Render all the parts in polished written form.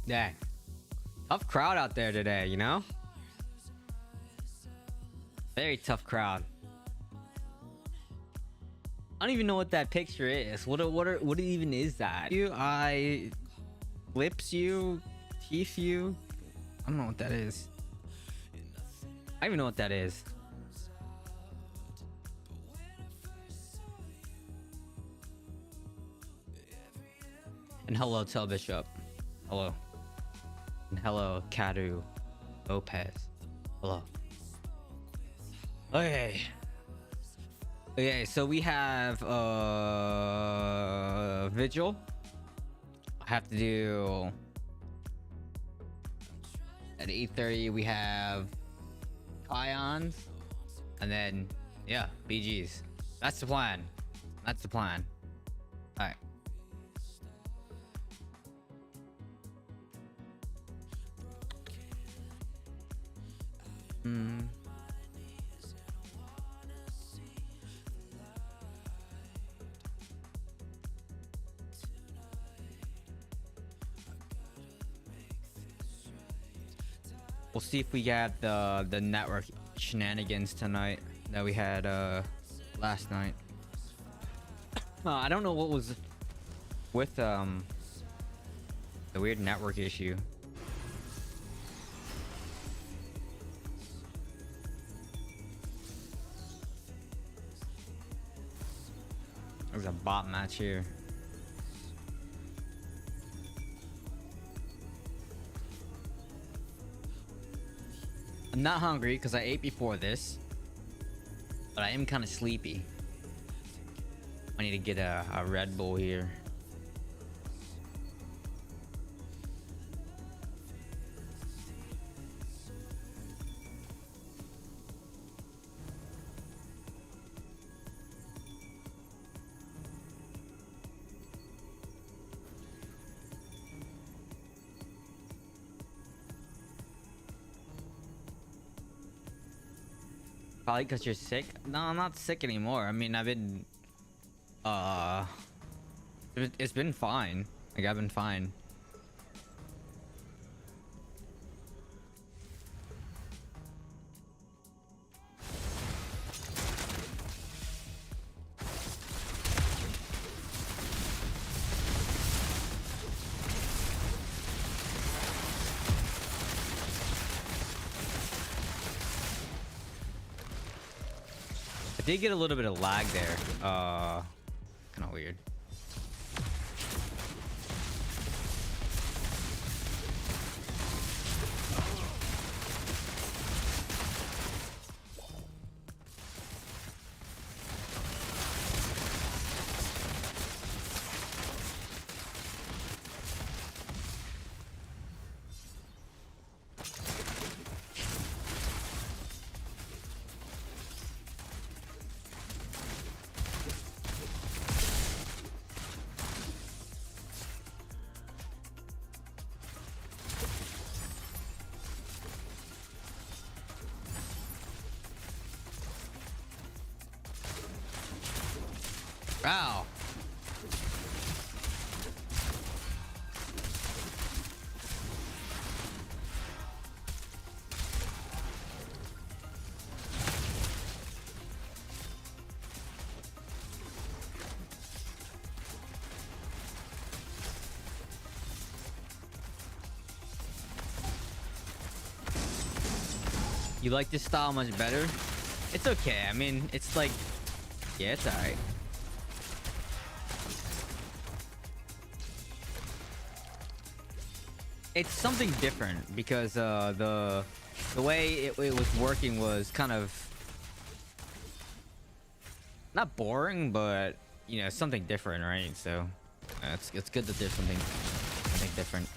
Dang. Tough crowd out there today, you know? Very tough crowd. I don't even know what that picture is. What even is that? You, I, lips you, teeth you. I don't know what that is. I don't even know what that is. And hello, Tel Bishop. Hello. And hello, Kadu Lopez. Hello. Okay. Okay, so we have Vigil. I have to do at 8:30 we have Ions. And then yeah, BGs. That's the plan. That's the plan. Alright. We'll see if we get the network shenanigans tonight that we had last night. I don't know what was with the weird network issue. There's a bot match here. I'm not hungry because I ate before this, but I am kind of sleepy. I need to get a Red Bull here. Probably because you're sick. No, I'm not sick anymore. I mean, I've been it's been fine. Like, I've been fine. I did get a little bit of lag there. Kind of weird. Wow. You like this style much better? It's okay. I mean, it's like, yeah, it's alright. It's something different because the way it was working was kind of not boring, but you know, something different, right? So it's good that there's something different.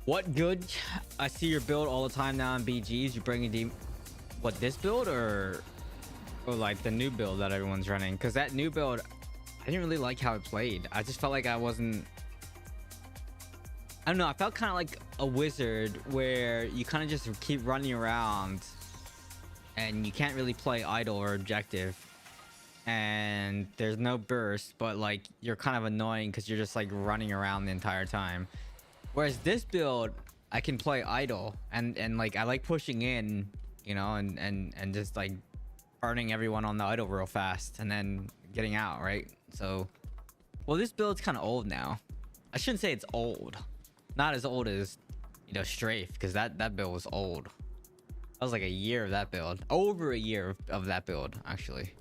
What good? I see your build all the time now in BGs. You bringing the what, this build or like the new build that everyone's running? Because that new build, I didn't really like how it played. I just felt like I wasn't. I don't know. I felt kind of like a wizard where you kind of just keep running around and you can't really play idle or objective. And there's no burst, but like you're kind of annoying because you're just like running around the entire time. Whereas this build, I can play idle and like I like pushing in, you know, and just like burning everyone on the idle real fast and then getting out, right? So, well, this build's kind of old now. I shouldn't say it's old, not as old as, you know, Strafe, because that build was old. That was like a year of that build, over a year of that build actually.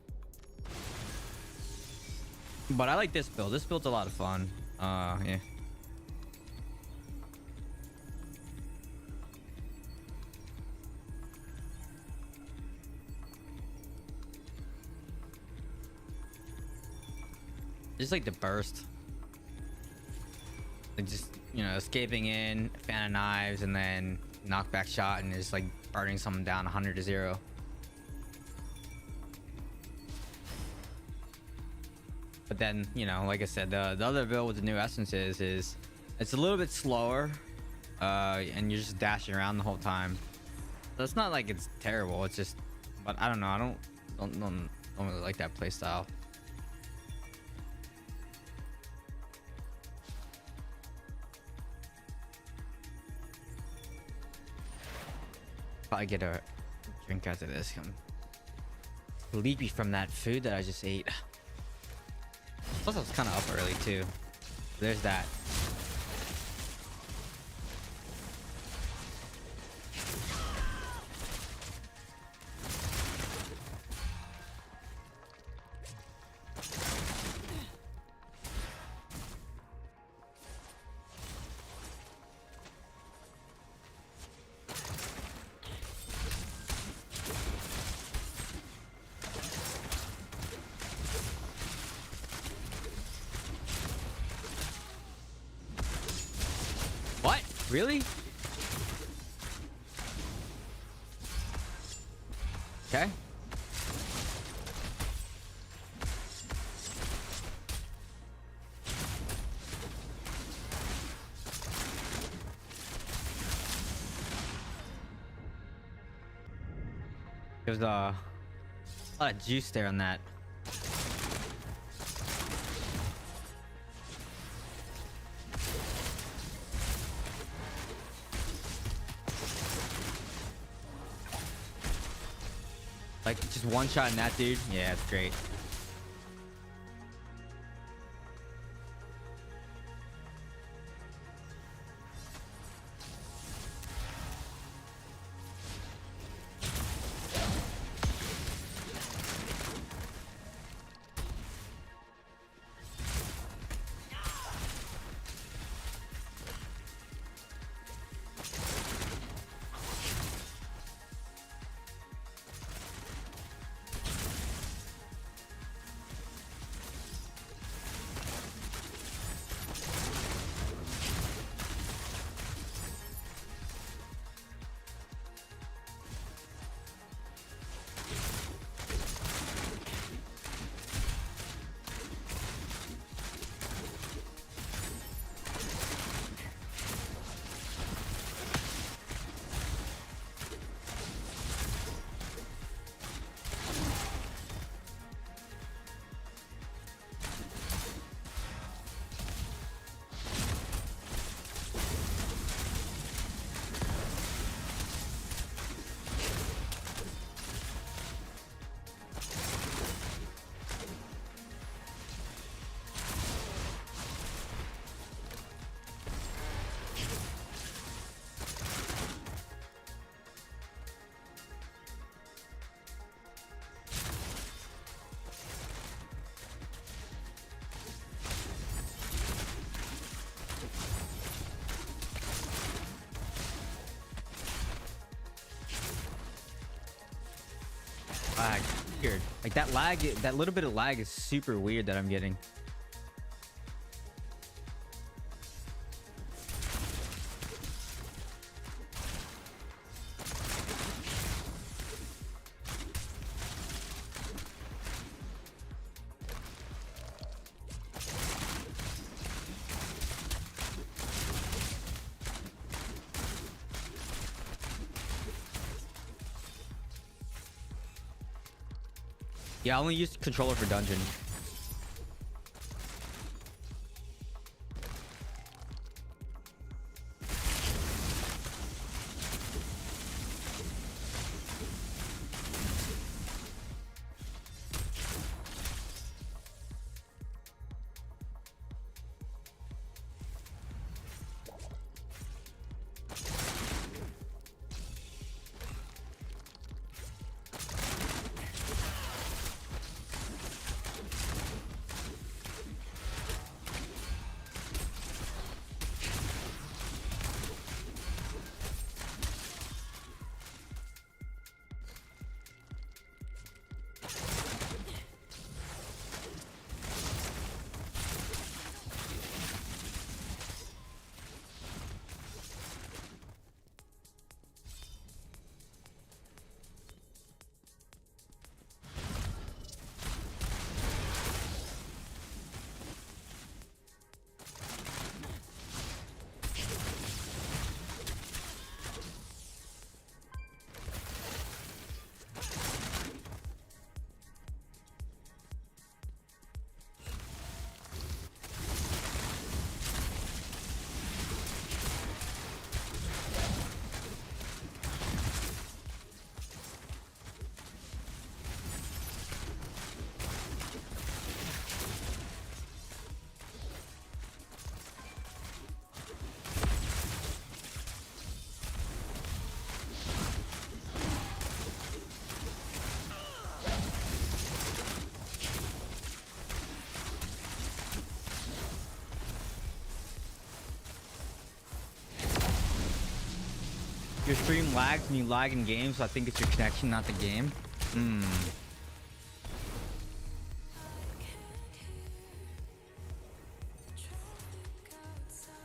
But I like this build. This build's a lot of fun. Yeah. Just like the burst, like just, you know, escaping in, fan of knives, and then knockback shot, and just like burning someone down 100 to 0. But then, you know, like I said, the other build with the new essences is it's a little bit slower, and you're just dashing around the whole time. So it's not like it's terrible. It's just, but I don't know. I don't really like that playstyle. Probably get a drink after this. I'm sleepy from that food that I just ate. Plus, I was kind of up early too. There's that. What? Really? Okay. There's a lot of juice there on that. Like just one shot in that dude. Yeah, it's great. Lag. Weird. Like that lag, that little bit of lag is super weird that I'm getting. Yeah, I only use controller for dungeon. Your stream lags and you lag in games, so I think it's your connection, not the game.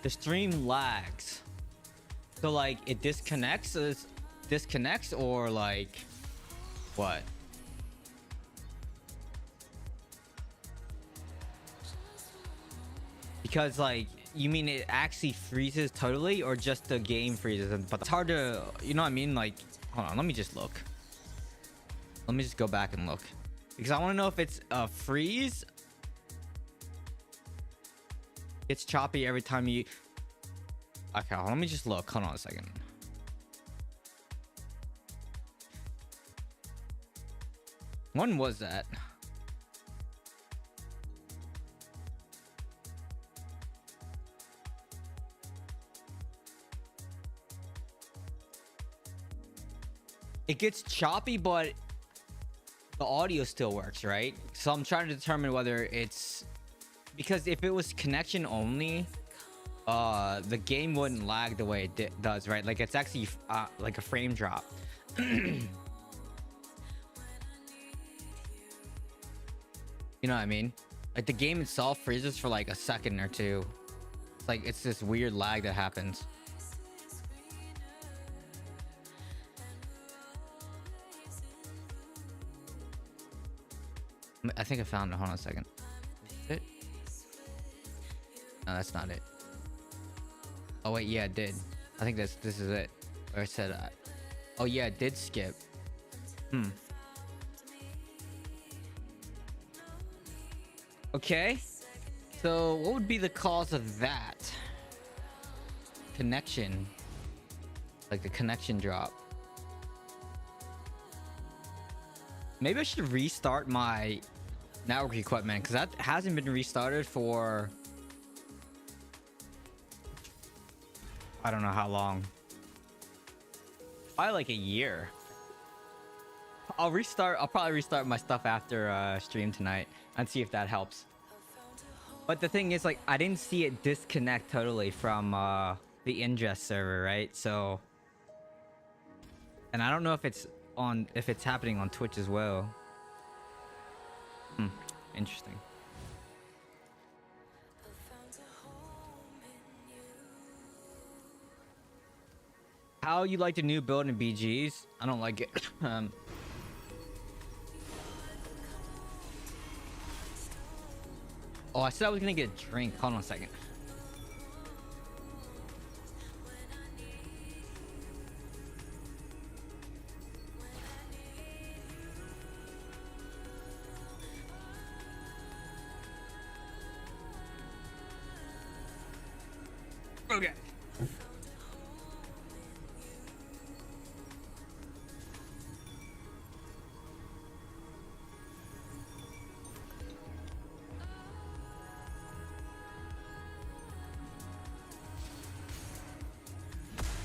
The stream lags. So like it disconnects or like what? Because like you mean it actually freezes totally or just the game freezes? But it's hard to, you know what I mean? Like, hold on, let me just look. Let me just go back and look. Because I want to know if it's a freeze. It's choppy every time you... Okay, hold on, let me just look. Hold on a second. When was that? It gets choppy, but the audio still works, right? So I'm trying to determine whether it's because if it was connection only, the game wouldn't lag the way it does, right? Like it's actually like a frame drop. You know what I mean? Like the game itself freezes for like a second or two. It's like it's this weird lag that happens. I think I found it. Hold on a second. Is it? No, that's not it. Oh wait, yeah, it did. I think this is it. Where I said, oh yeah, it did skip. Okay. So what would be the cause of that? Connection. Like the connection drop. Maybe I should restart my network equipment because that hasn't been restarted for I don't know how long. Probably like a year. I'll probably restart my stuff after stream tonight and see if that helps. But the thing is, like, I didn't see it disconnect totally from the ingest server, right? So, and I don't know if it's happening on Twitch as well. Interesting. How you like the new build in BGs? I don't like it. Oh, I said I was gonna get a drink. Hold on a second. Okay.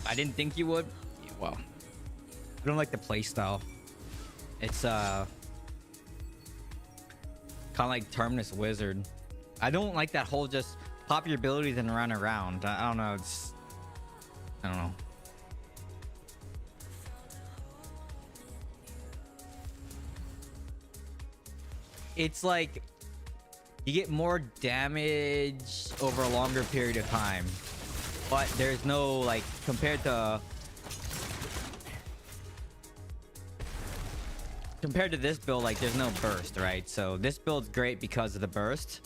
I didn't think you would. Yeah, well, I don't like the playstyle. It's kind of like Terminus Wizard. I don't like that whole just pop your abilities and run around. I don't know. I don't know. It's like you get more damage over a longer period of time, but there's no like compared to this build, like there's no burst, right? So this build's great because of the burst.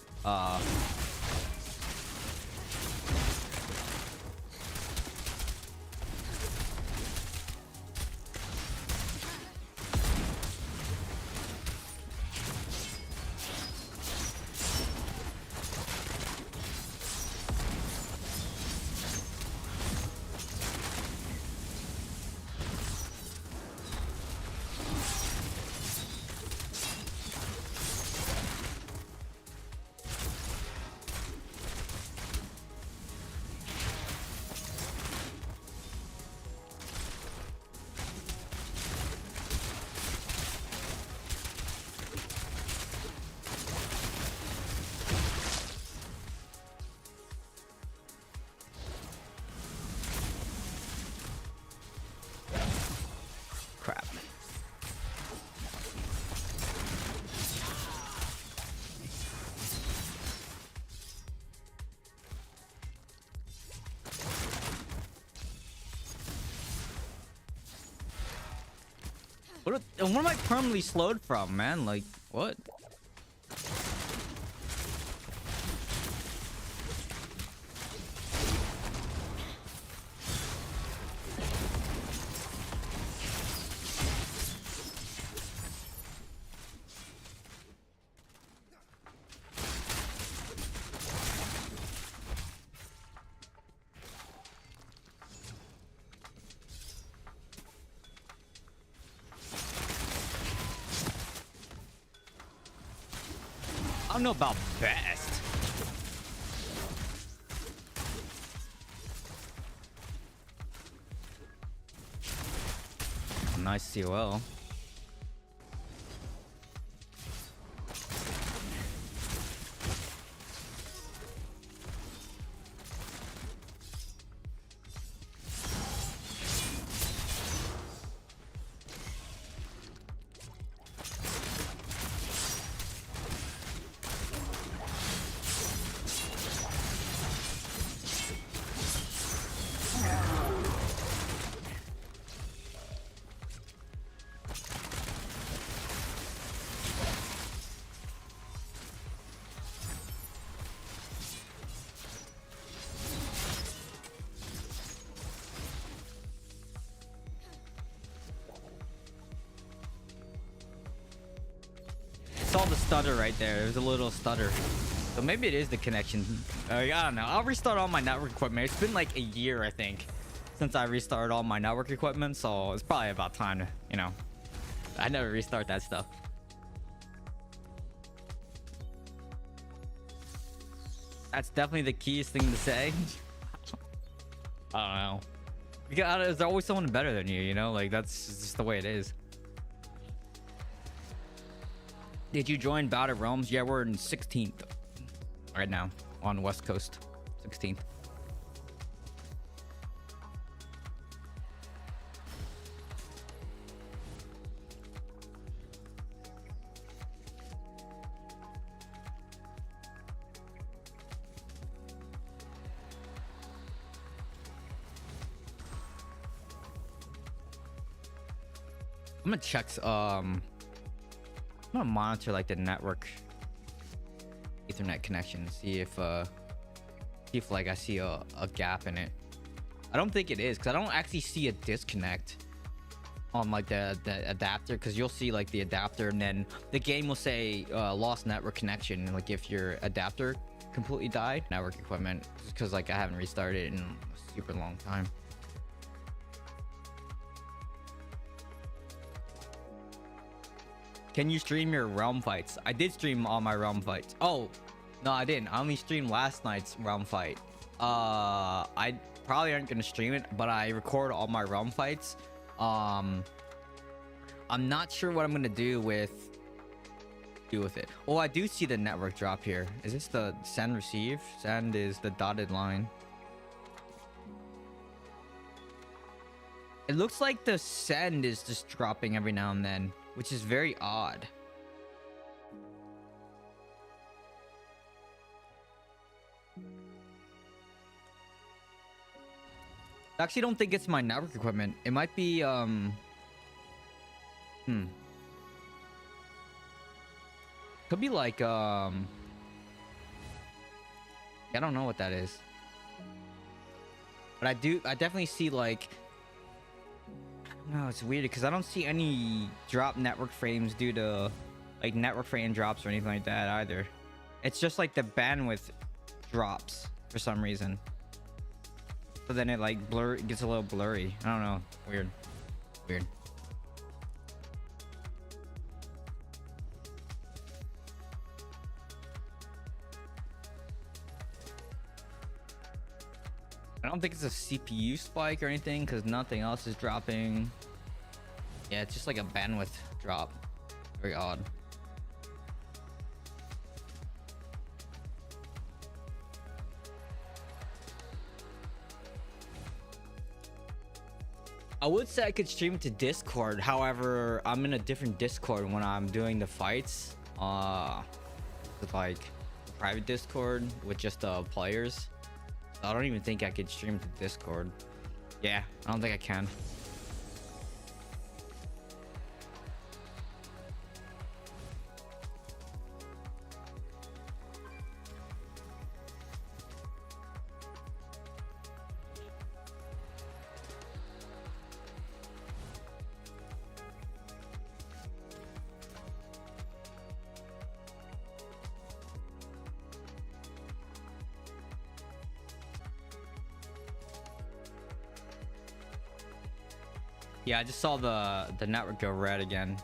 Crap. What am I permanently slowed from, man? Like, what? don't know about best. Nice COL. Saw the stutter right there. There's a little stutter. So maybe it is the connection. I don't know. I'll restart all my network equipment. It's been like a year, I think, since I restarted all my network equipment. So it's probably about time to, you know, I never restart that stuff. That's definitely the keyest thing to say. I don't know. Because there's always someone better than you, you know? Like, that's just the way it is. Did you join battlegrounds? Yeah, we're in 16th right now on West Coast. 16th. I'm gonna check I'm gonna monitor like the network Ethernet connection, see if like I see a gap in it. I don't think it is, because I don't actually see a disconnect on like the adapter, because you'll see like the adapter and then the game will say lost network connection, like if your adapter completely died. Network equipment, because like I haven't restarted in a super long time. Can you stream your realm fights? I did stream all my realm fights. Oh, no, I didn't. I only streamed last night's realm fight. I probably aren't gonna stream it, but I record all my realm fights. I'm not sure what I'm gonna do with it. Oh, I do see the network drop here. Is this the send receive? Send is the dotted line. It looks like the send is just dropping every now and then, which is very odd. I actually don't think it's my network equipment. It might be could be like I don't know what that is. But I definitely see like, no, it's weird because I don't see any drop network frames due to like network frame drops or anything like that either. It's just like the bandwidth drops for some reason. So then it like gets a little blurry. I don't know. Weird. I don't think it's a CPU spike or anything because nothing else is dropping. Yeah, it's just like a bandwidth drop. Very odd. I would say I could stream to Discord. However, I'm in a different Discord when I'm doing the fights. With like private Discord with just the players. I don't even think I could stream to Discord. Yeah, I don't think I can. Yeah, I just saw the network go red again.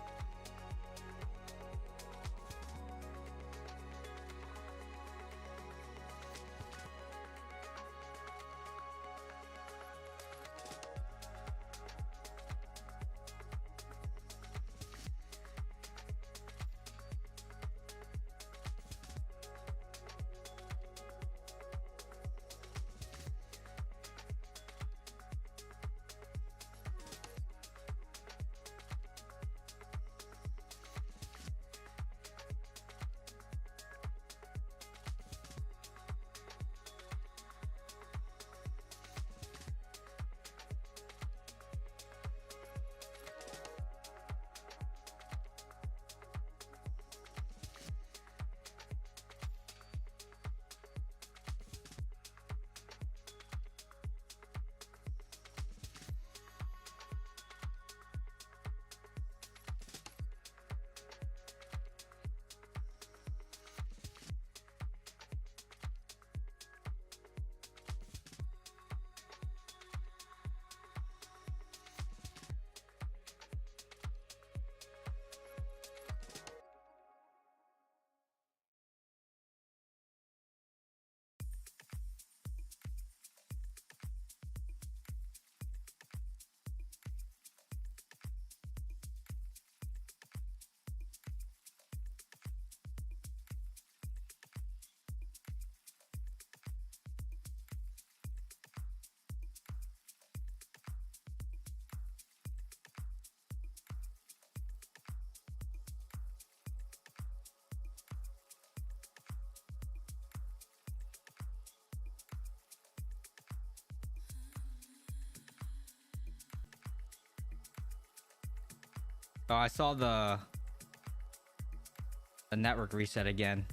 Oh, I saw the network reset again.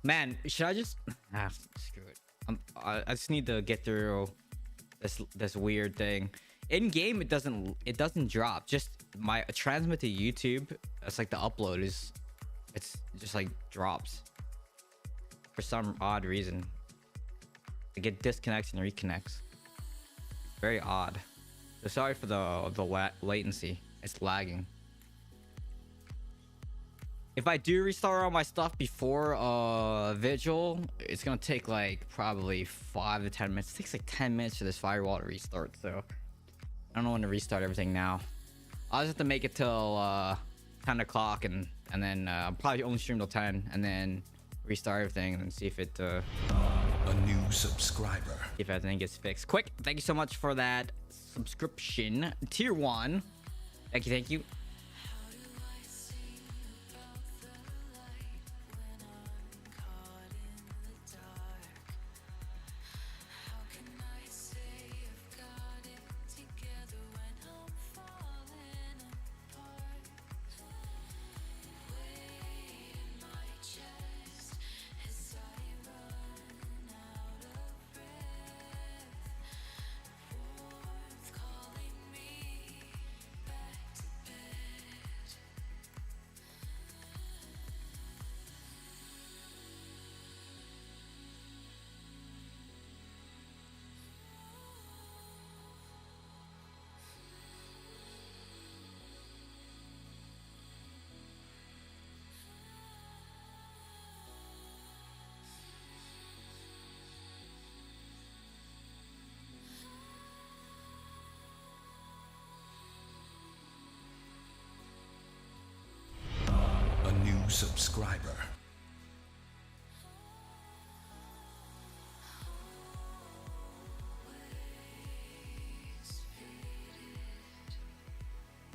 Man, should I just screw it. I just need to get through this weird thing. In game, it doesn't drop. Just my transmit to YouTube. It's like the upload it's just like drops for some odd reason. It get disconnects and reconnects. Very odd. So sorry for the latency. It's lagging. If I do restart all my stuff before Vigil, it's gonna take like probably 5 to 10 minutes. It takes like 10 minutes for this firewall to restart, so I don't know when to restart everything now. I'll just have to make it till 10 o'clock and then I'll probably only stream till 10 and then restart everything and then see if it a new subscriber. If everything gets fixed. Quick, thank you so much for that subscription. Tier 1. Thank you. Subscriber.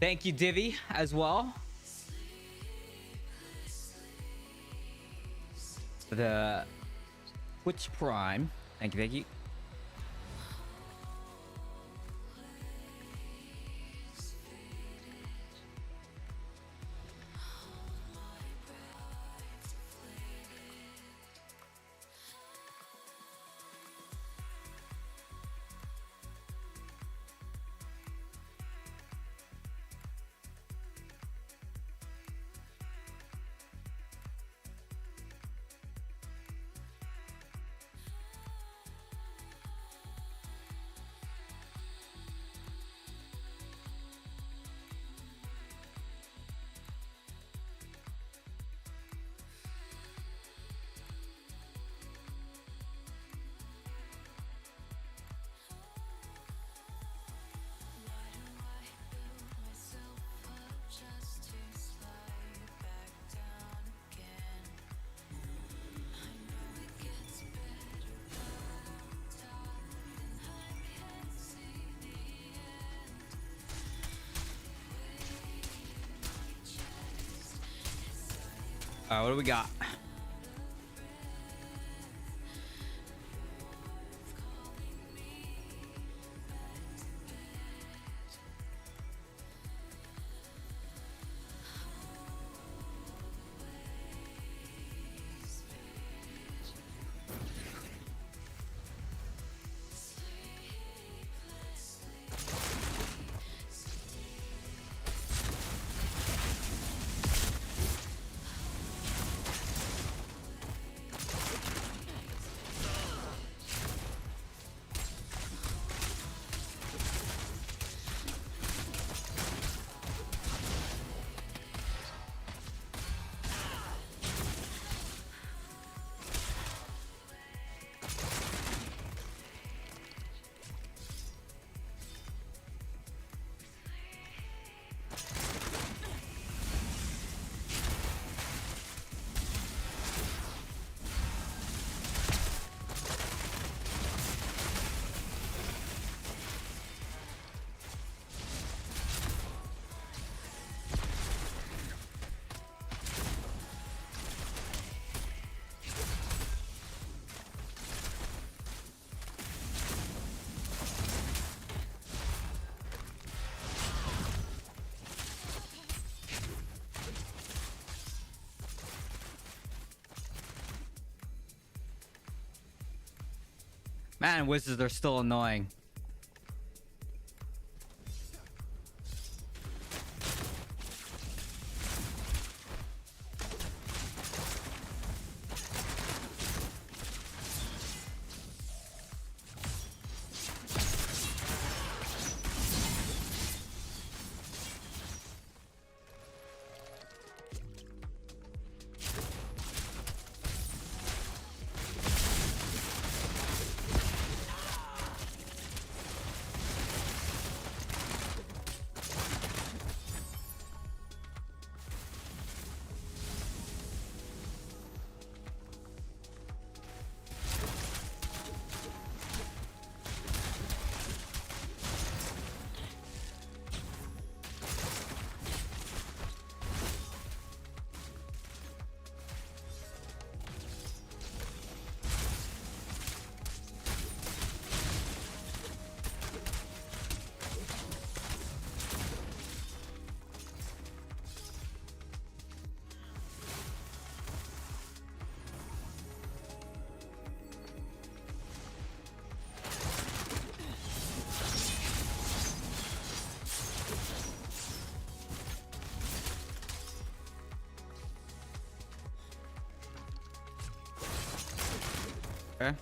Thank you, Divi, as well. The Twitch Prime. Thank you. What do we got? Man, wizards are still annoying. Okay.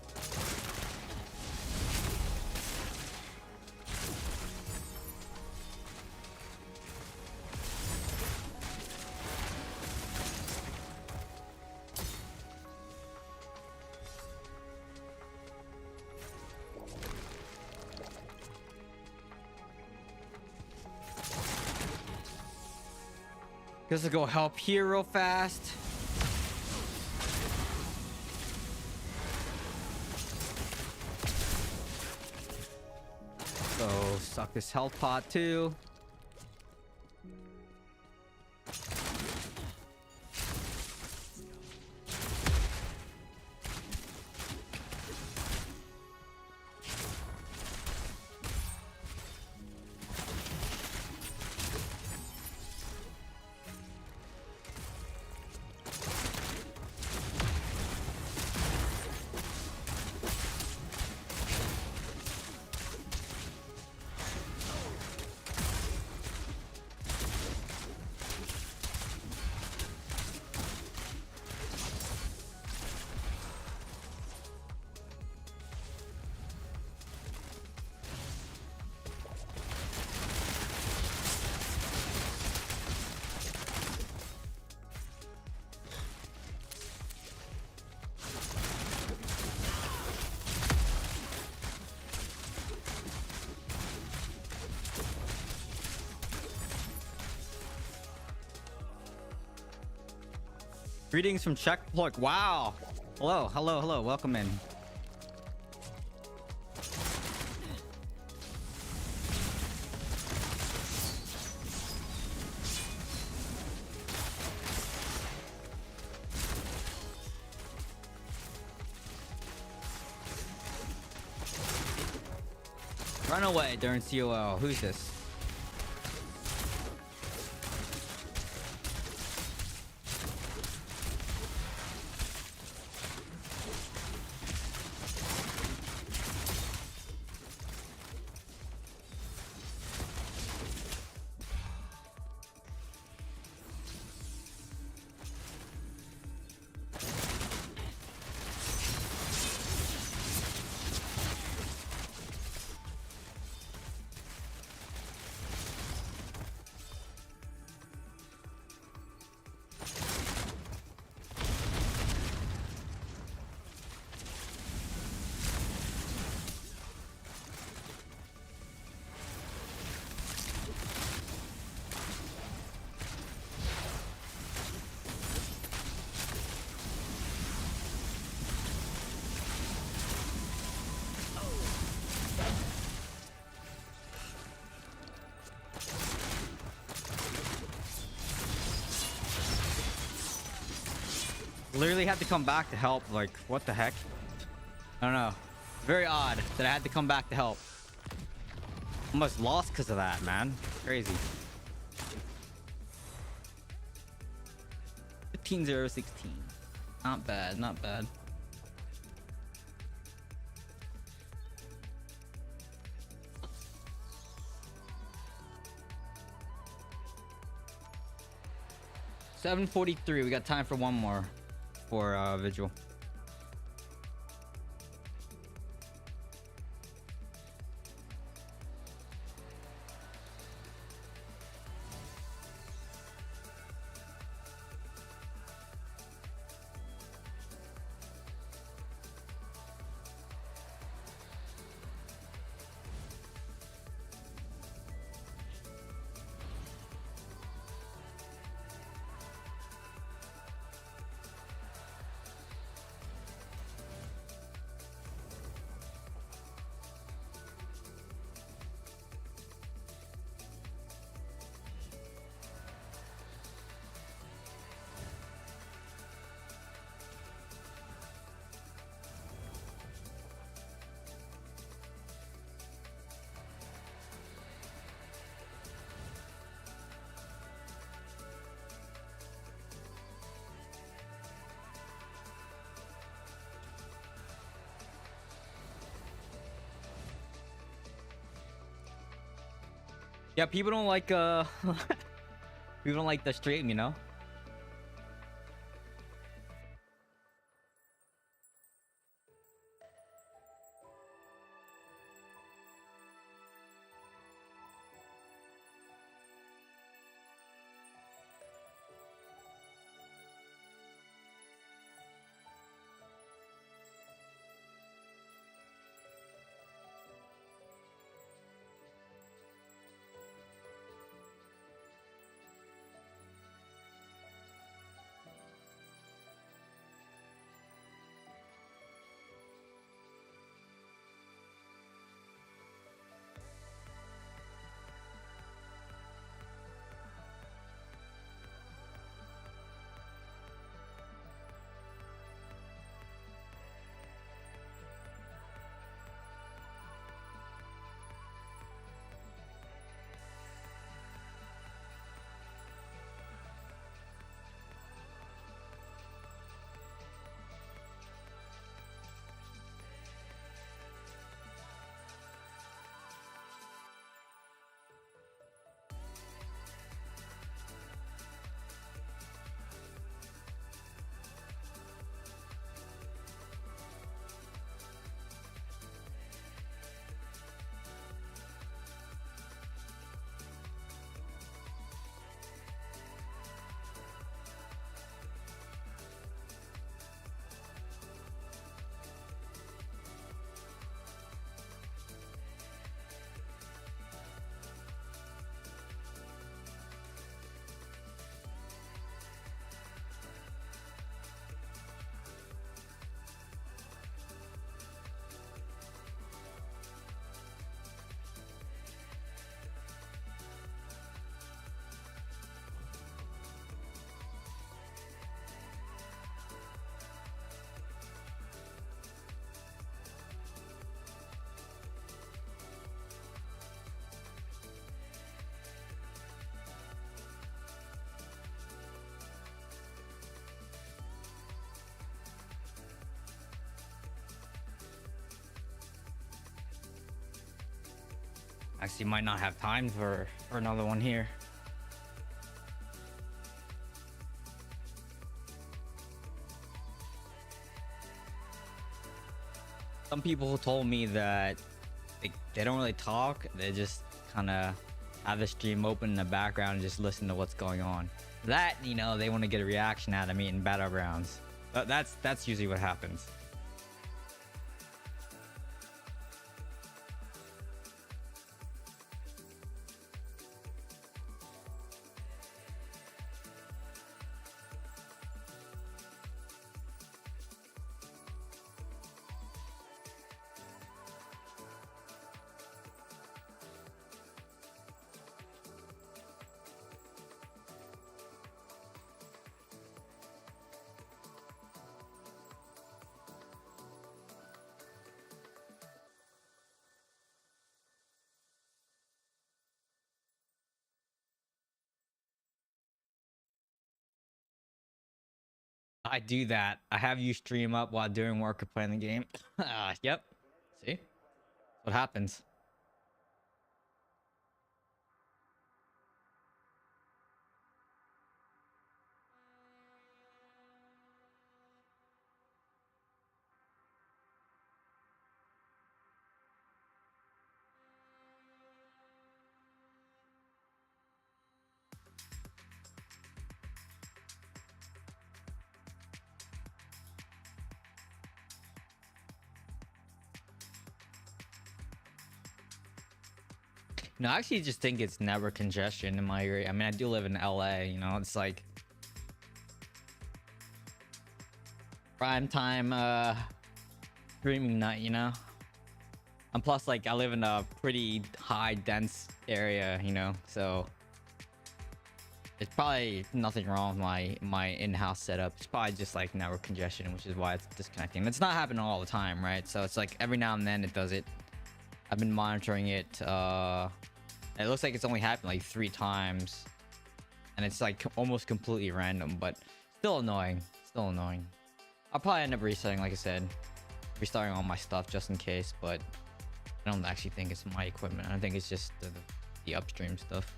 Guess I'll go help here real fast. So suck this health pot too. Greetings from Checkpoint. Wow. Hello, hello, hello. Welcome in. Run away during COL. Who's this? Literally had to come back to help. Like, what the heck? I don't know. Very odd that I had to come back to help. Almost lost because of that, man. Crazy. 15-0-16. Not bad, not bad. 7:43. We got time for one more for Vigil. Yeah, people don't like people don't like the stream, you know? Actually, might not have time for another one here. Some people told me that they don't really talk. They just kind of have the stream open in the background and just listen to what's going on. That, you know, they want to get a reaction out of me in battlegrounds. But that's usually what happens. I do that. I have you stream up while doing work or playing the game. Yep. See? What happens? No, I actually just think it's network congestion in my area. I mean, I do live in LA, you know, it's like prime time streaming night, you know. And plus, like, I live in a pretty high dense area, you know, so it's probably nothing wrong with my in-house setup. It's probably just like network congestion, which is why it's disconnecting. It's not happening all the time, right? So it's like every now and then it does it. I've been monitoring it. It looks like it's only happened like 3 times, and it's like almost completely random, but still annoying. Still annoying. I'll probably end up resetting, like I said, restarting all my stuff just in case, but I don't actually think it's my equipment. I think it's just the upstream stuff.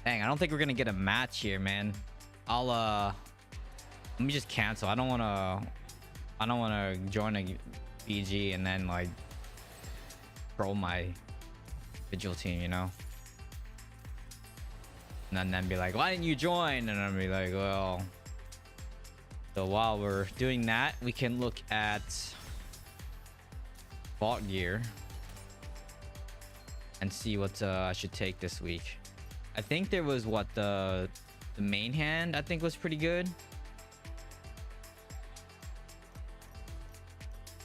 Dang, I don't think we're gonna get a match here, man. I'll let me just cancel. I don't wanna join a BG and then like troll my Vigil team, you know? And then be like, why didn't you join? And I'll be like, well. So while we're doing that, we can look at vault gear and see what I should take this week. I think there was what the main hand I think was pretty good.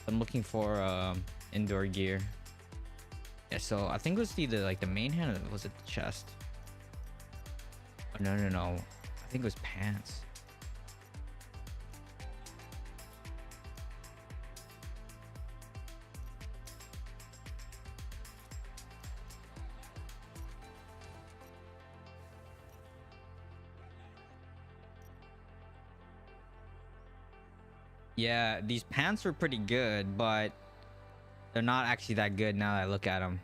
I'm looking for indoor gear. Yeah, so I think it was either like the main hand or was it the chest? Oh, no. I think it was pants. Yeah, these pants were pretty good, but they're not actually that good now that I look at them.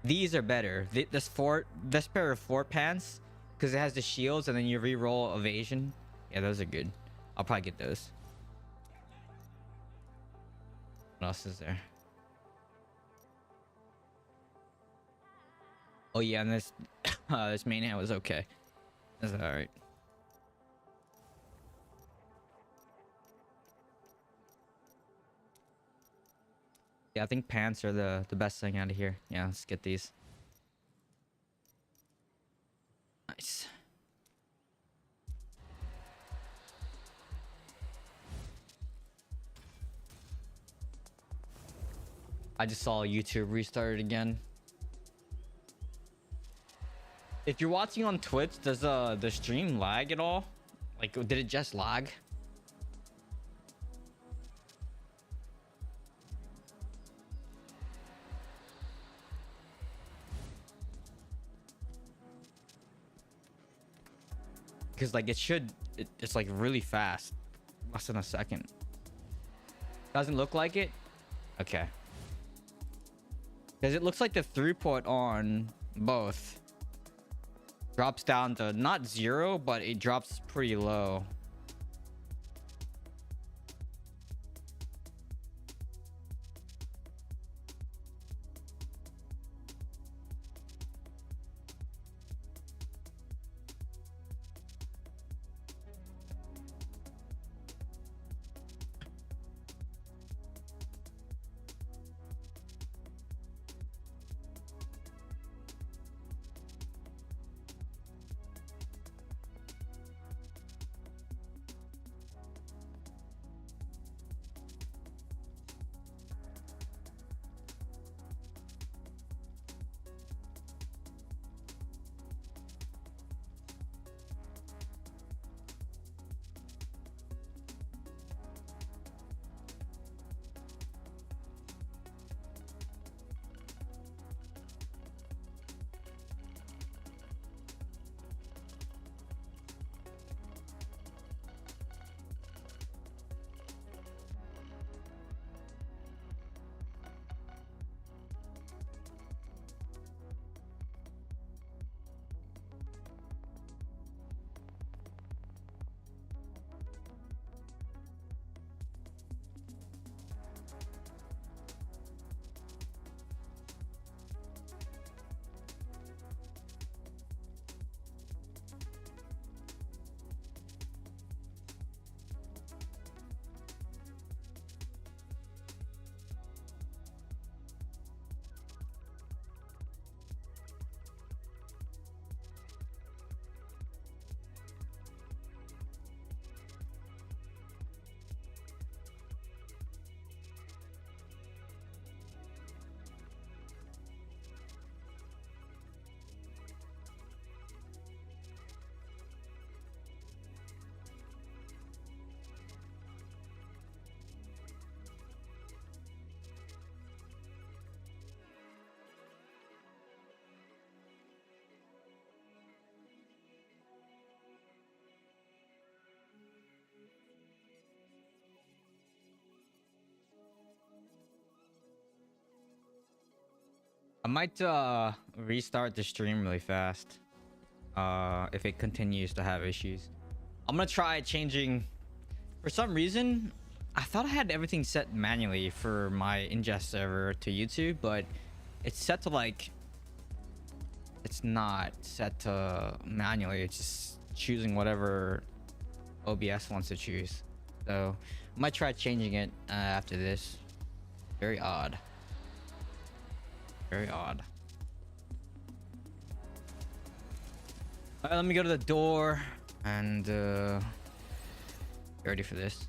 These are better. This pair of 4 pants, because it has the shields and then you re-roll evasion. Yeah, those are good. I'll probably get those. What else is there? Oh yeah, and this this main hand was okay. That's all right. Yeah, I think pants are the best thing out of here. Yeah, let's get these. Nice. I just saw YouTube restarted again. If you're watching on Twitch, does the stream lag at all? Like, did it just lag? Because like it's like really fast, less than a second. Doesn't look like it. Okay. Because it looks like the throughput on both drops down to not 0, but it drops pretty low. might restart the stream really fast. If it continues to have issues. I'm gonna try changing. For some reason, I thought I had everything set manually for my ingest server to YouTube, but it's set to like, it's not set to manually. It's just choosing whatever OBS wants to choose. So I might try changing it after this. Very odd. Very odd. All right, let me go to the door and get ready for this.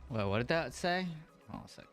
Wait, what did that say? Oh, a sec.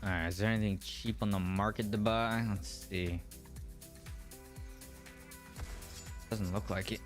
Alright, is there anything cheap on the market to buy? Let's see. Doesn't look like it.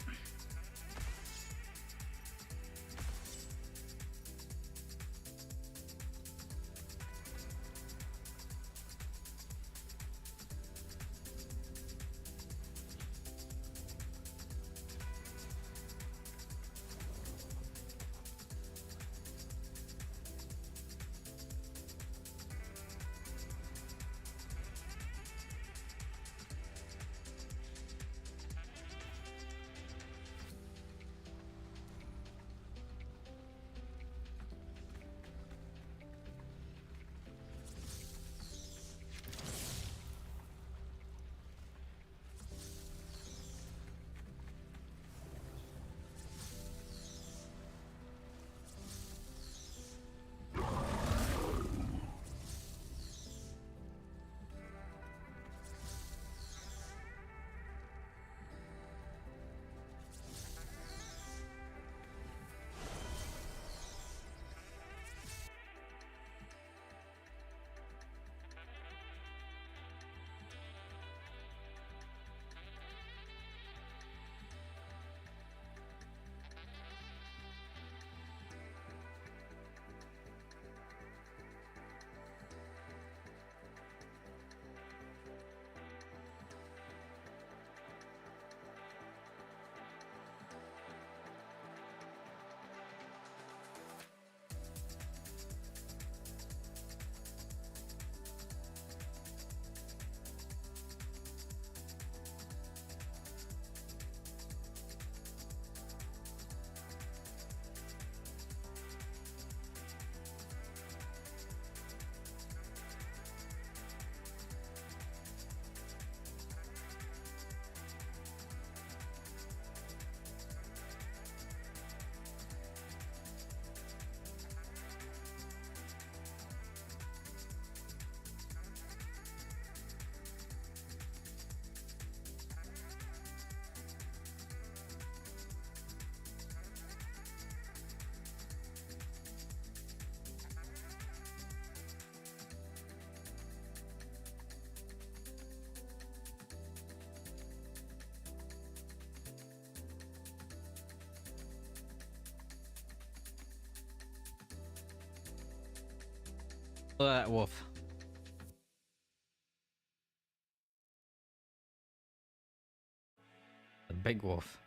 Look at that wolf. The big wolf.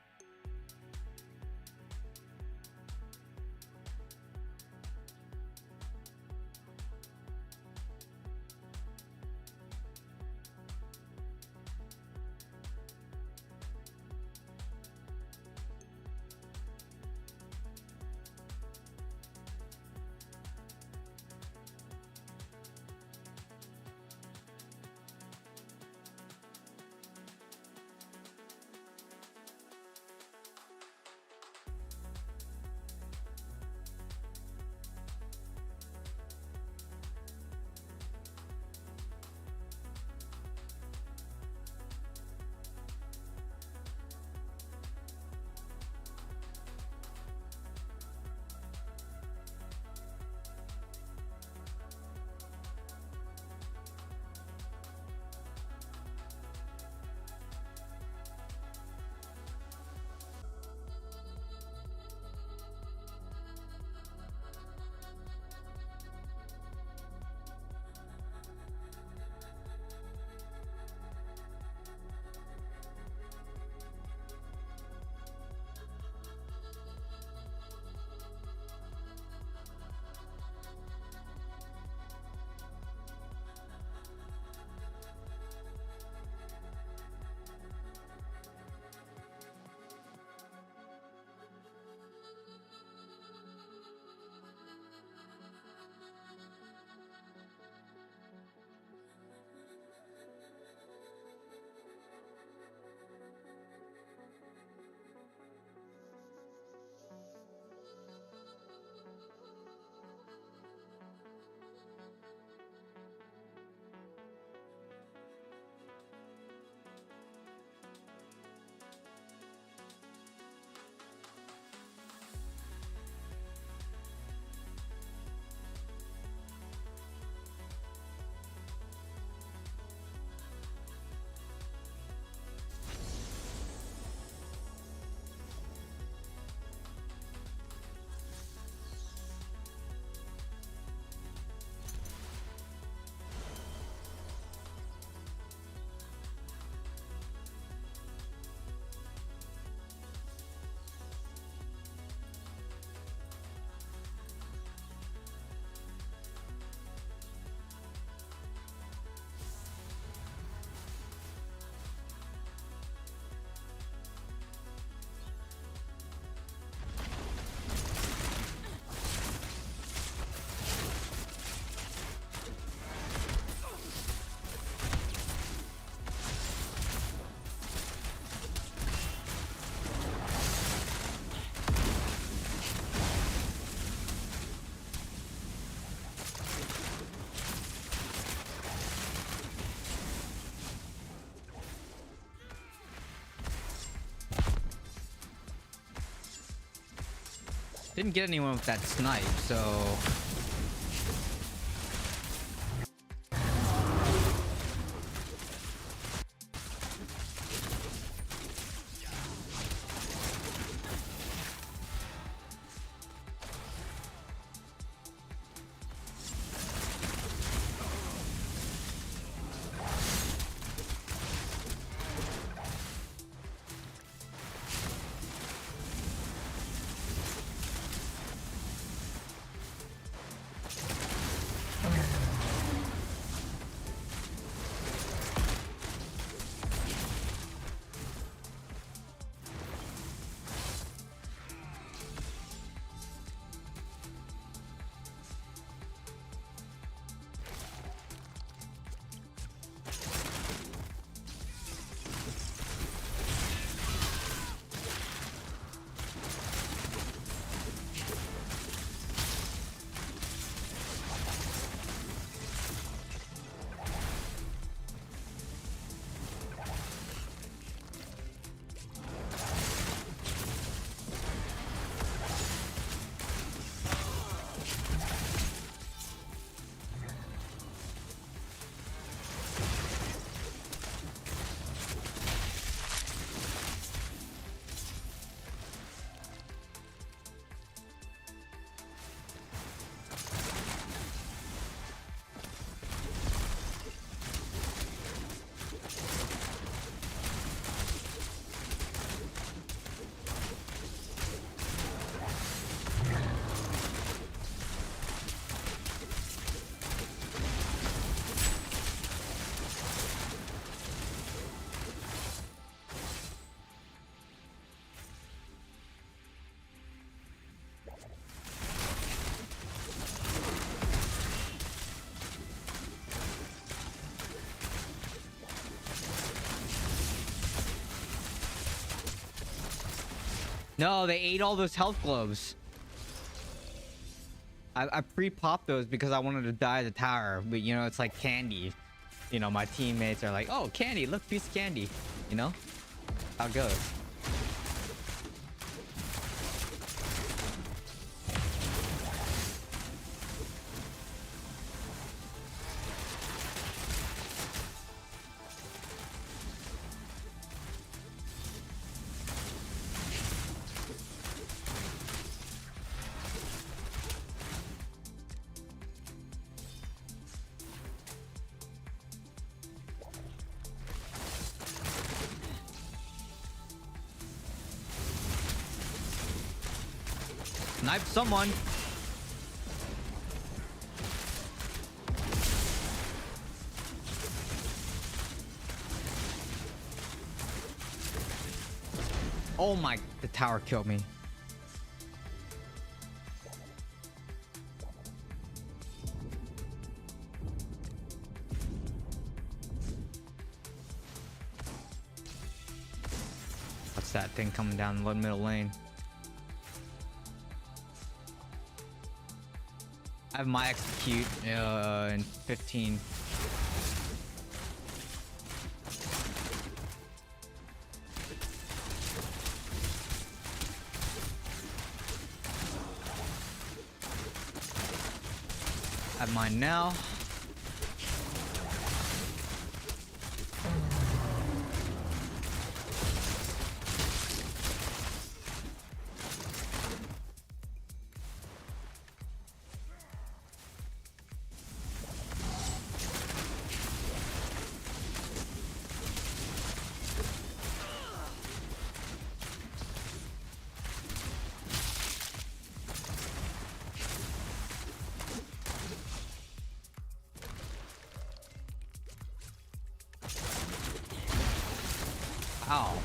Didn't get anyone with that snipe, so No, they ate all those health globes. I pre-popped those because I wanted to die at the tower, but you know, it's like candy. You know, my teammates are like, oh, candy, look, piece of candy. You know? How it goes. Snipe someone. Oh my, the tower killed me. What's that thing coming down the middle lane? I have my execute in 15. I have mine now. Ow.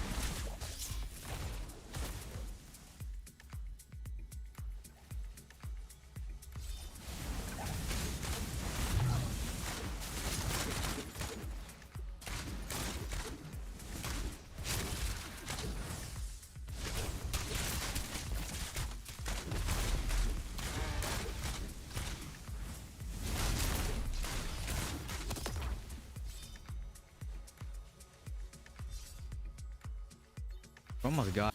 Almost got.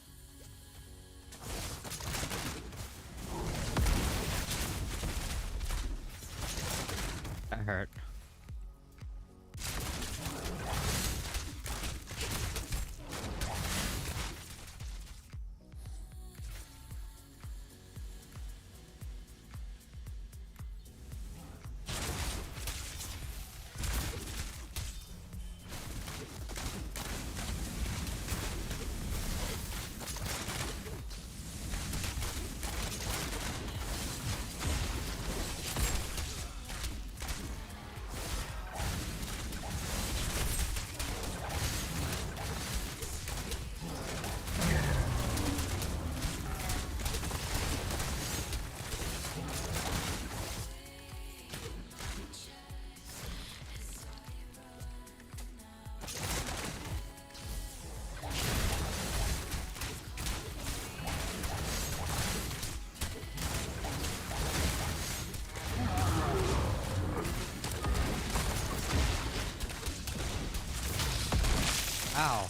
That hurt. Ow.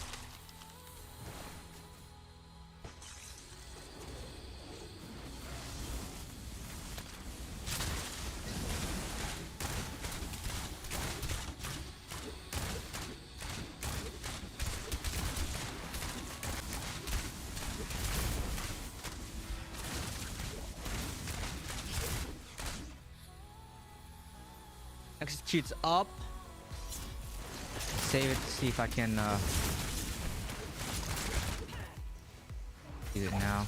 Executes up. Save it to see if I can use it now.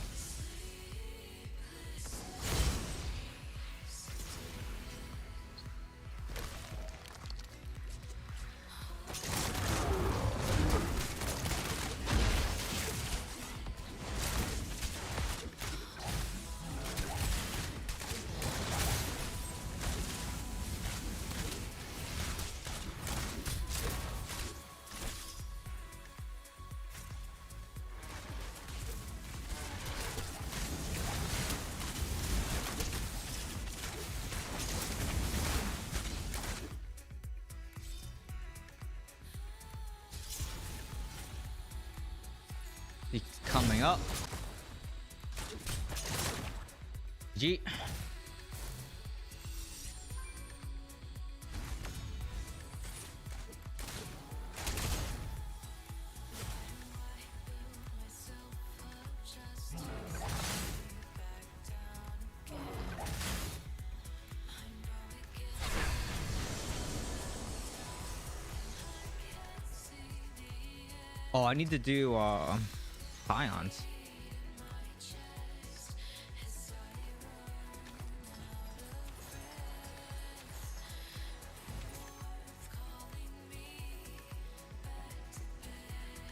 coming up. G. Oh, I need to do ions.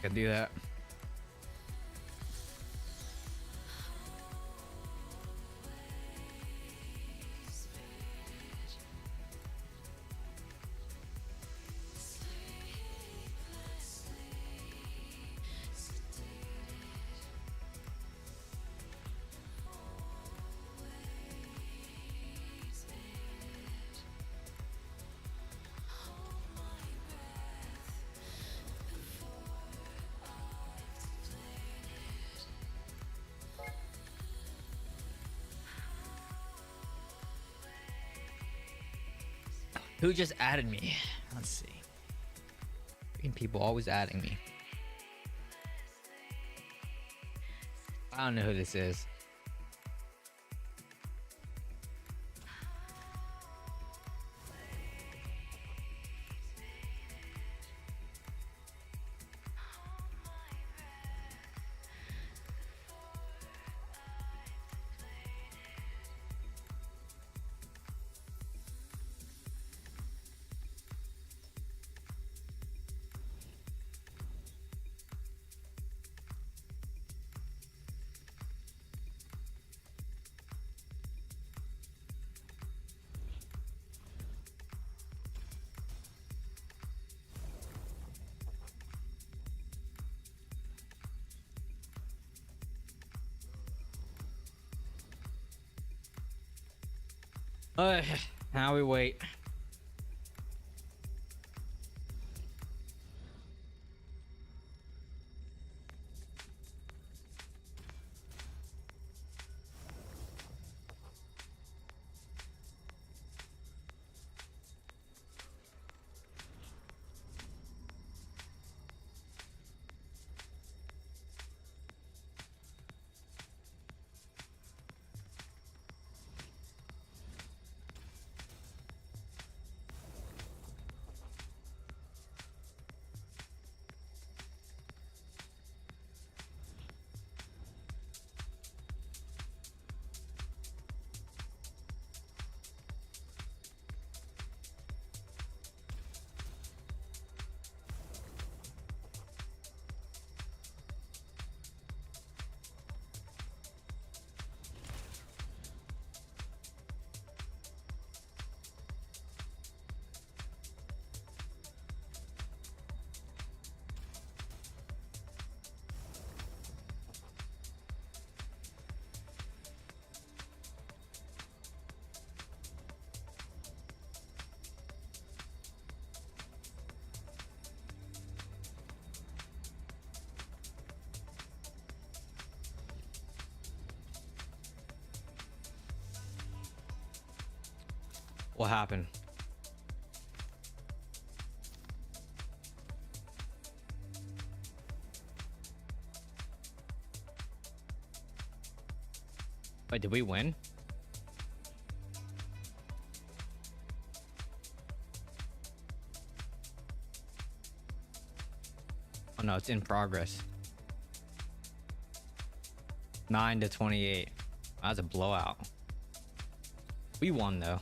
Can do that. Who just added me? Let's see. Freaking people always adding me. I don't know who this is. Now we wait. What happened? Wait, did we win? Oh no, it's in progress. 9-28. That's a blowout. We won though.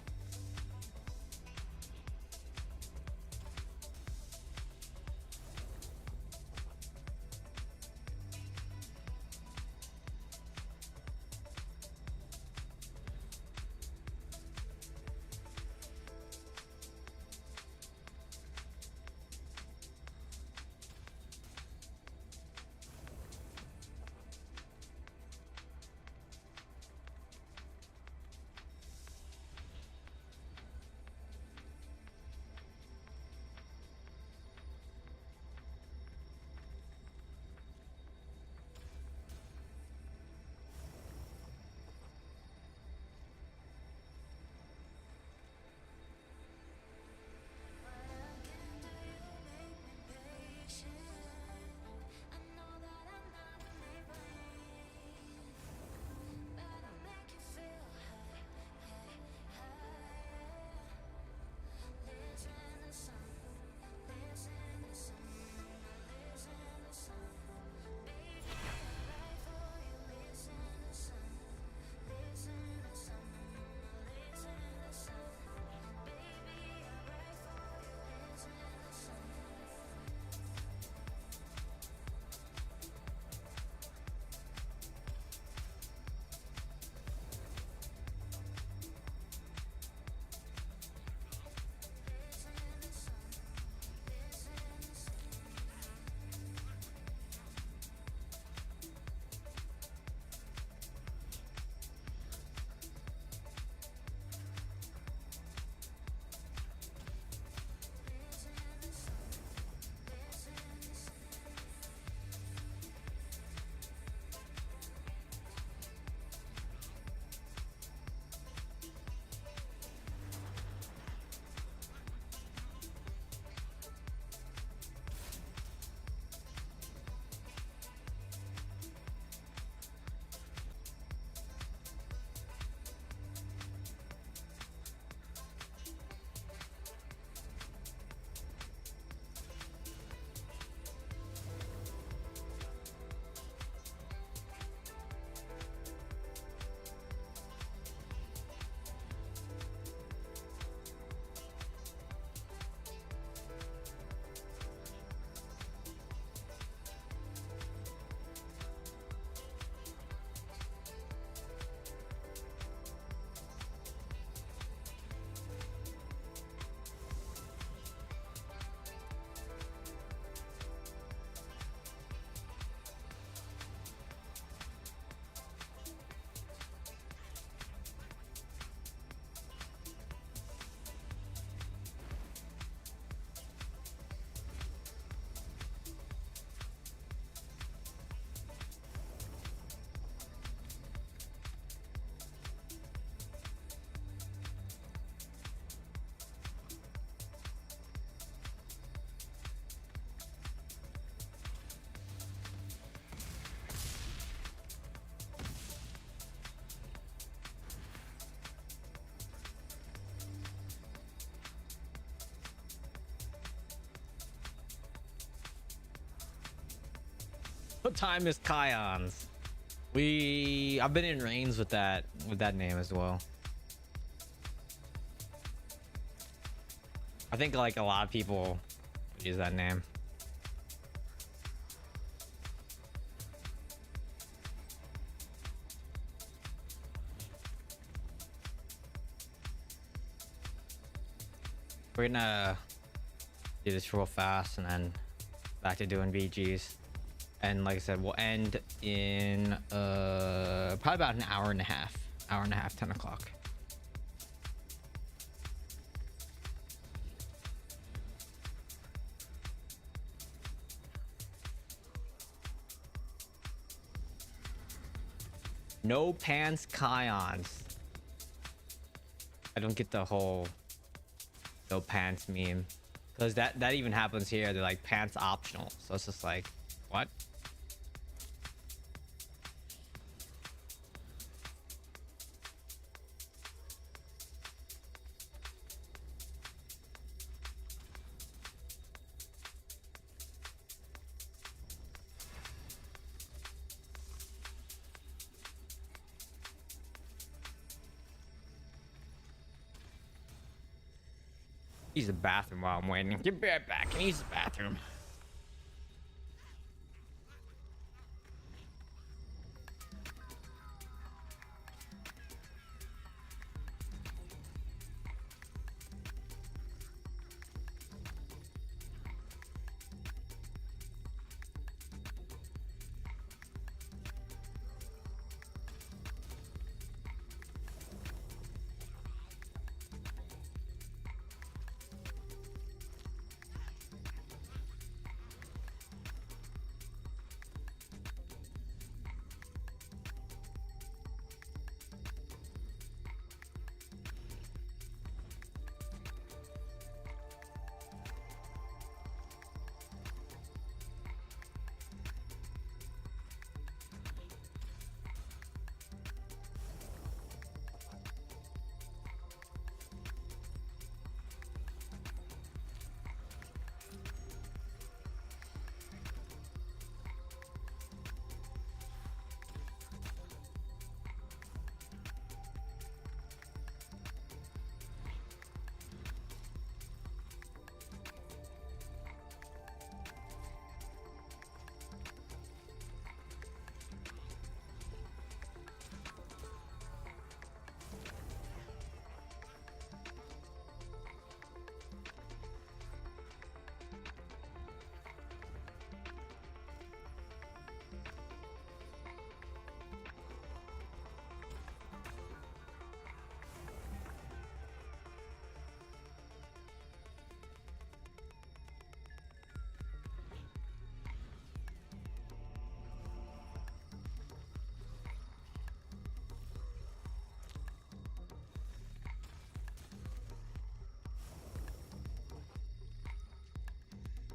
What time is Kions? I've been in Reigns with that name as well. I think like a lot of people use that name. We're gonna do this real fast and then back to doing VGs. And like I said, we'll end in probably about an hour and a half. 10 o'clock. No pants Kions. I don't get the whole no pants meme. Because that even happens here. They're like pants optional. So it's just like, what? Use the bathroom while I'm waiting. Get right back and use the bathroom.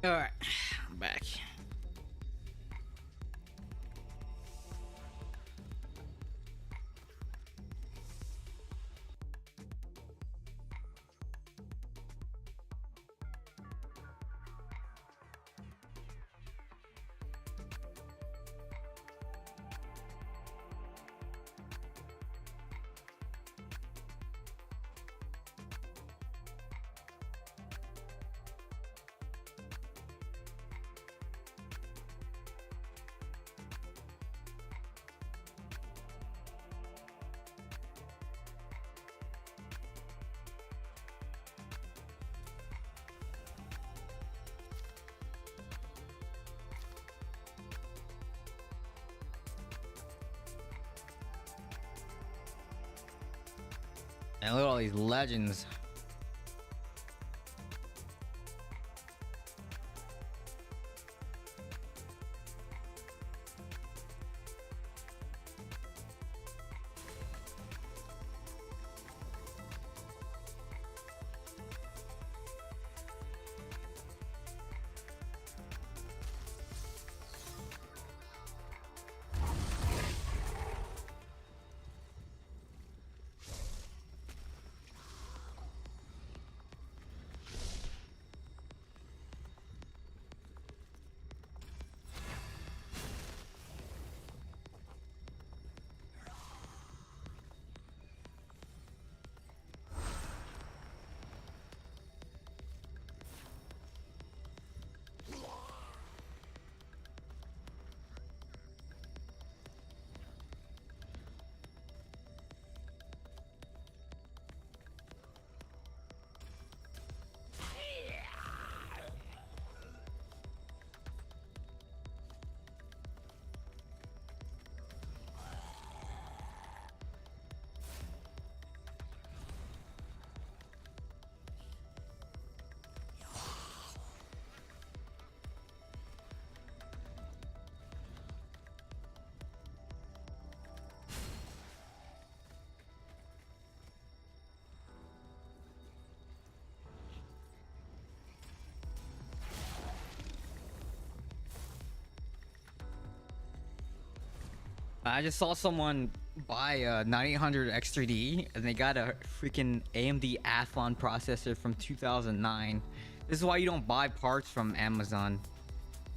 All right, I'm back. And look at all these legends. I just saw someone buy a 9800 X3D and they got a freaking AMD Athlon processor from 2009. This is why you don't buy parts from Amazon.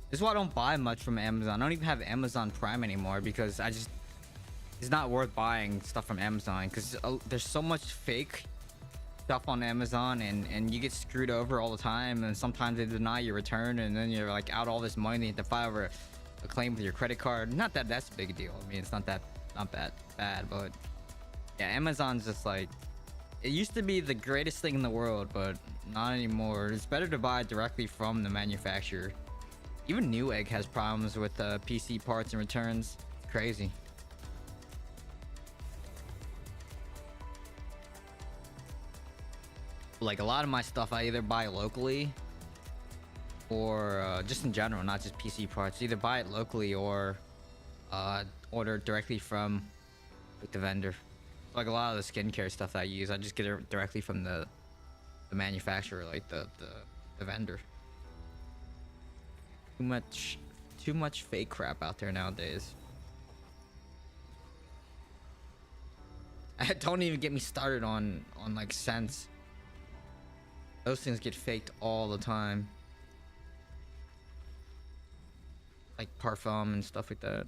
This is why I don't buy much from Amazon. I don't even have Amazon Prime anymore because it's not worth buying stuff from Amazon because there's so much fake stuff on Amazon and you get screwed over all the time, and sometimes they deny your return and then you're like out all this money and you have to file over a claim with your credit card. Not that that's a big deal. I mean, it's not that bad, but yeah, Amazon's just like, it used to be the greatest thing in the world, but not anymore. It's better to buy directly from the manufacturer. Even Newegg has problems with PC parts and returns. It's crazy. Like a lot of my stuff I either buy locally or just in general, not just PC parts. Either buy it locally or order directly from like the vendor. Like a lot of the skincare stuff that I use, I just get it directly from the manufacturer, like the vendor. Too much fake crap out there nowadays. Don't even get me started on like scents. Those things get faked all the time. Like parfum and stuff like that.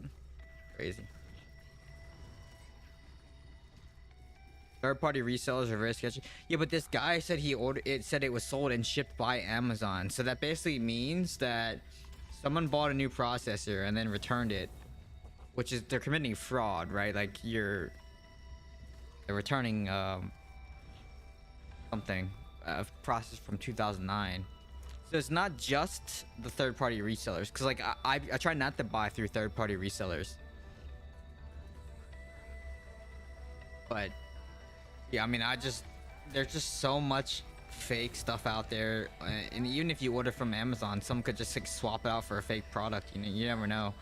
Crazy. Third-party resellers are very sketchy. Yeah, but this guy said said it was sold and shipped by Amazon. So that basically means that someone bought a new processor and then returned it, which is, they're committing fraud, right? Like they're returning something, a process from 2009. So it's not just the third-party resellers, because like I try not to buy through third-party resellers, but yeah, I mean, there's just so much fake stuff out there, and even if you order from Amazon, some could just like swap it out for a fake product. You never know.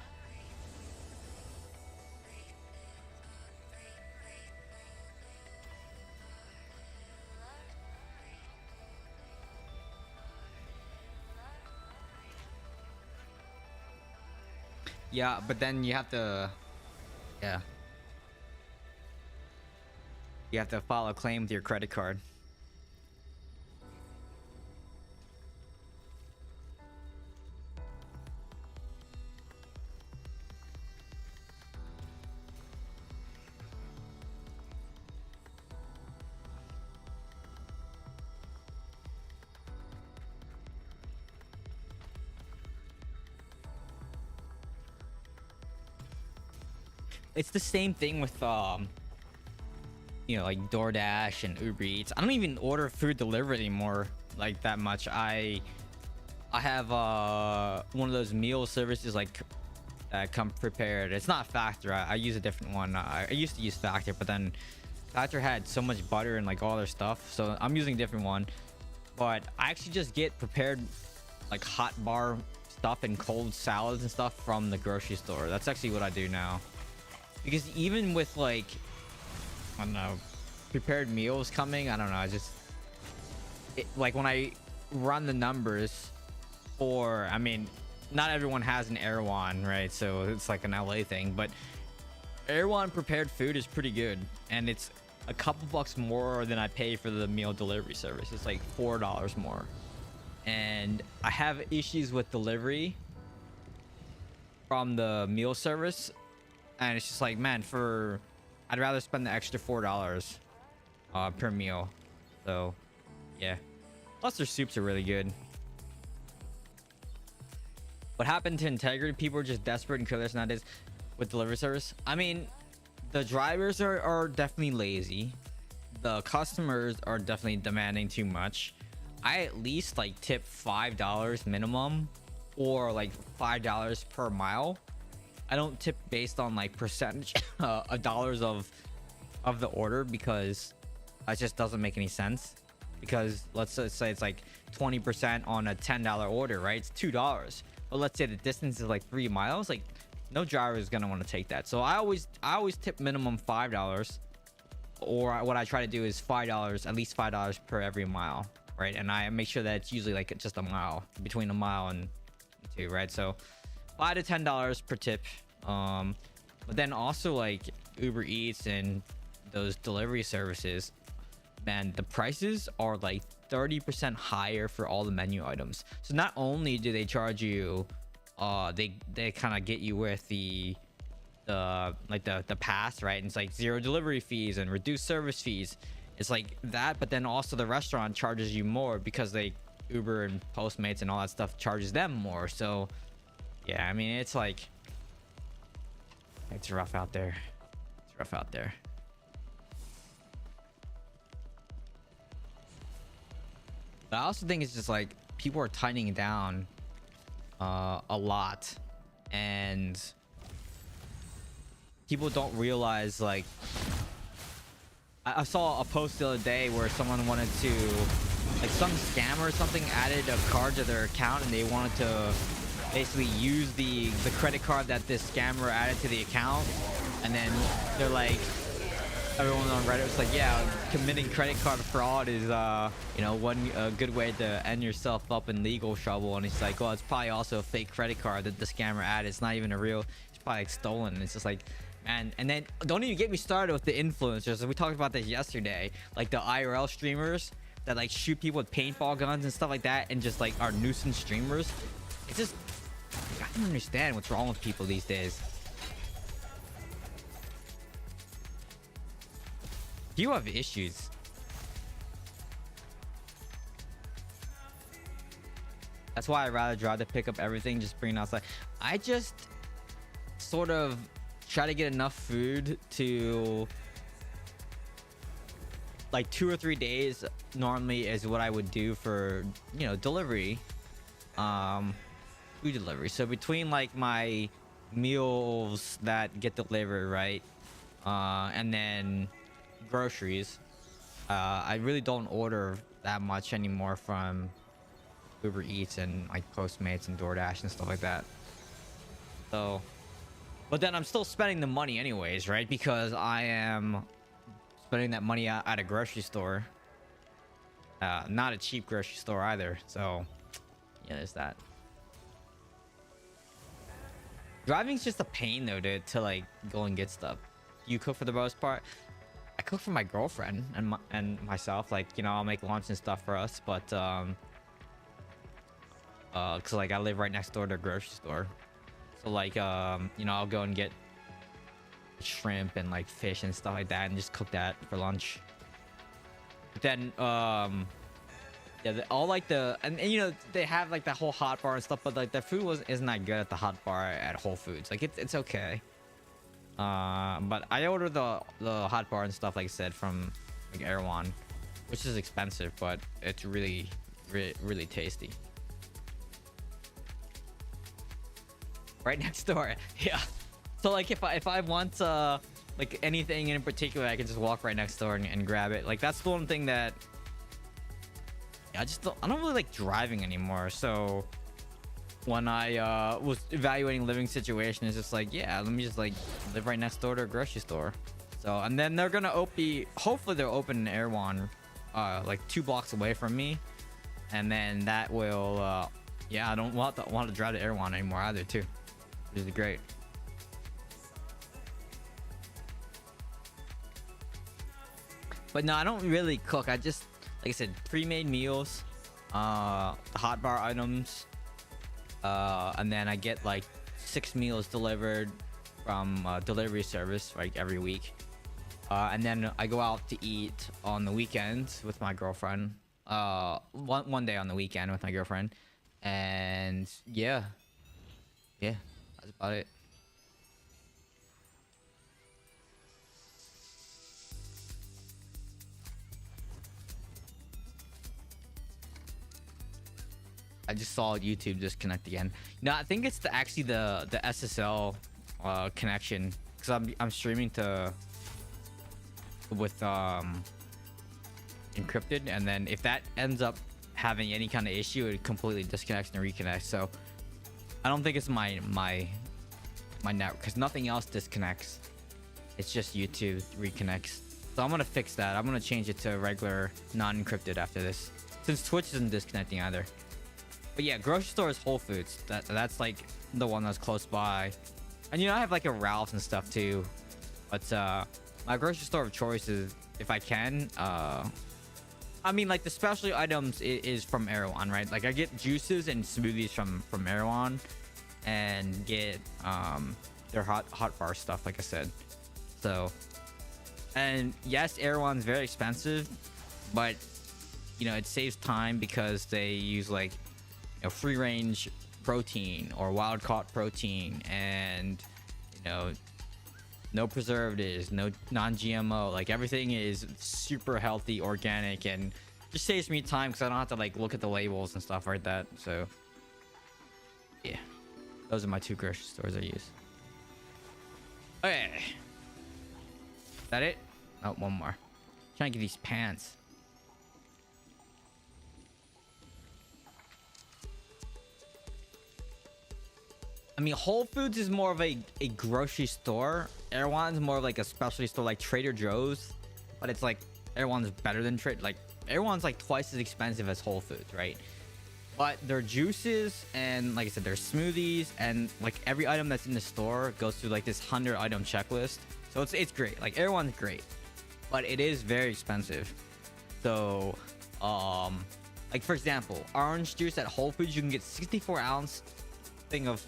Yeah, but then you have to, yeah, you have to file a claim with your credit card. It's the same thing with you know, like DoorDash and Uber Eats. I don't even order food delivered anymore like that much. I have one of those meal services like come prepared. It's not Factor. I use a different one. I used to use Factor, but then Factor had so much butter and like all their stuff, so I'm using a different one. But I actually just get prepared like hot bar stuff and cold salads and stuff from the grocery store. That's actually what I do now. Because even with like, I don't know, prepared meals coming, I don't know, like when I run the numbers for, I mean, not everyone has an Erewhon, right? So it's like an LA thing, but Erewhon prepared food is pretty good, and it's a couple bucks more than I pay for the meal delivery service. It's like $4 more, and I have issues with delivery from the meal service. And it's just like, man, I'd rather spend the extra $4 per meal. So yeah, plus their soups are really good. What happened to integrity? People are just desperate and careless nowadays with delivery service. I mean, the drivers are definitely lazy. The customers are definitely demanding too much. I at least like tip $5 minimum, or like $5 per mile. I don't tip based on like percentage of dollars of the order, because it just doesn't make any sense. Because let's say it's like 20% on a $10 order, right? It's $2. But let's say the distance is like 3 miles, like no driver is gonna want to take that. So I always tip minimum $5, or what I try to do is $5, at least $5 per every mile, right? And I make sure that it's usually like just a mile, between a mile and two, right? So $5 to $10 per tip. But then also like Uber Eats and those delivery services, man, the prices are like 30% higher for all the menu items. So not only do they charge you, they kind of get you with the pass, right? And it's like 0 delivery fees and reduced service fees. It's like that, but then also the restaurant charges you more because they Uber and Postmates and all that stuff charges them more. So yeah, I mean, it's like, it's rough out there. It's rough out there. But I also think it's just like people are tightening down a lot, and people don't realize, like, I saw a post the other day where someone wanted to, like, some scammer or something added a card to their account, and they wanted to basically use the credit card that this scammer added to the account. And then they're like, everyone on Reddit was like, yeah, committing credit card fraud is one good way to end yourself up in legal trouble. And it's like, well, it's probably also a fake credit card that the scammer added. It's not even a real, it's probably like stolen. And it's just like, man. And then don't even get me started with the influencers. We talked about this yesterday, like the IRL streamers that like shoot people with paintball guns and stuff like that, and just like are nuisance streamers. It's just, I don't understand what's wrong with people these days. You have issues. That's why I'd rather drive to pick up everything, just bring it outside. I just sort of try to get enough food to like 2 or 3 days normally is what I would do for, you know, delivery, food delivery. So between like my meals that get delivered, right, and then groceries, I really don't order that much anymore from Uber Eats and like Postmates and DoorDash and stuff like that. So, but then I'm still spending the money anyways, right? Because I am spending that money at a grocery store, not a cheap grocery store either. So yeah, there's that. Driving's just a pain though to like go and get stuff. You cook for the most part. I cook for my girlfriend and myself. Like, you know, I'll make lunch and stuff for us, but cause like I live right next door to a grocery store. So like, you know, I'll go and get shrimp and like fish and stuff like that and just cook that for lunch. But then, yeah, all like and you know, they have like that whole hot bar and stuff, but like the food isn't that good at the hot bar at Whole Foods. Like it's okay. But I order the hot bar and stuff, like I said, from like Erewhon, which is expensive, but it's really tasty. Right next door. Yeah. So like if I want like anything in particular, I can just walk right next door and grab it. Like that's the one thing that, yeah, I don't really like driving anymore. So when I was evaluating living situation, it's just like, yeah, let me just like live right next door to a grocery store. So, and then they're gonna hopefully they'll open in Erewhon, like 2 blocks away from me, and then that will yeah, I don't want to drive to Erewhon anymore either too, which is great. But no, I don't really cook. I just, like I said, pre-made meals, the hot bar items, and then I get like 6 meals delivered from delivery service like every week, and then I go out to eat on the weekends with my girlfriend, one day on the weekend with my girlfriend, and yeah, that's about it. I just saw YouTube disconnect again. No, I think it's actually the SSL connection, because I'm streaming with encrypted, and then if that ends up having any kind of issue, it completely disconnects and reconnects. So I don't think it's my network, because nothing else disconnects. It's just YouTube reconnects. So I'm gonna fix that. I'm gonna change it to regular non-encrypted after this, since Twitch isn't disconnecting either. But yeah, grocery store is Whole Foods. That's like the one that's close by. And I have like a Ralph's and stuff too. But my grocery store of choice is, if I can, I mean, like the specialty items is from Erewhon, right? Like I get juices and smoothies from Erewhon, and get their hot bar stuff, like I said. So, and yes, Erewhon's very expensive, but it saves time because they use like free range protein or wild caught protein, and no preservatives, no non-GMO. Like everything is super healthy, organic, and just saves me time because I don't have to like look at the labels and stuff like that. So yeah, those are my 2 grocery stores I use. Okay, is that it? Oh, one more. Trying to get these pants. I mean, Whole Foods is more of a grocery store. Erewhon's more of like a specialty store, like Trader Joe's. But it's like Erewhon's better than Erewhon's like twice as expensive as Whole Foods, right? But their juices and, like I said, their smoothies and like every item that's in the store goes through like this 100 item checklist. So it's great. Like Erewhon's great, but it is very expensive. So, like for example, orange juice at Whole Foods, you can get 64-ounce thing of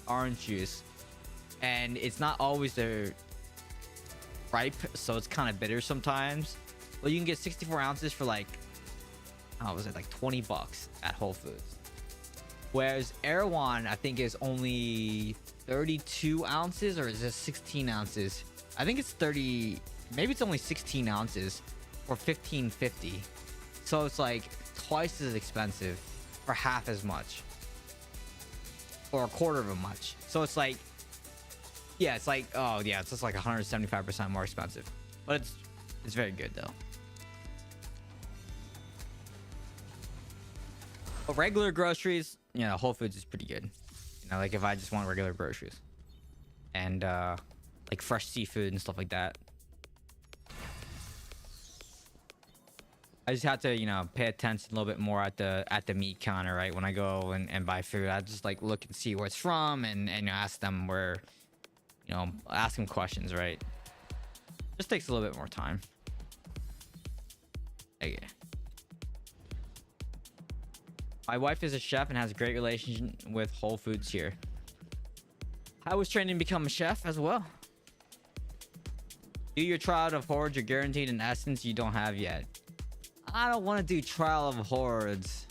orange juice, and it's not always the ripe, so it's kind of bitter sometimes. But you can get 64 ounces for like, how was it, like $20 at Whole Foods. Whereas Erewhon, I think, is only 32 ounces, or is it 16 ounces? I think it's 30, maybe it's only 16 ounces for $15.50. So it's like twice as expensive for half as much, or a quarter of as much. So it's like, yeah, it's like, oh yeah, it's just like 175% more expensive, but it's very good though. But regular groceries, Whole Foods is pretty good. Like if I just want regular groceries and like fresh seafood and stuff like that, I just have to, pay attention a little bit more at the meat counter, right? When I go and buy food, I just like look and see where it's from, and ask them where, ask them questions, right? Just takes a little bit more time. Okay. My wife is a chef and has a great relationship with Whole Foods here. I was training to become a chef as well. Do your trial of hordes. You're guaranteed an essence you don't have yet. I don't want to do Trial of Hordes.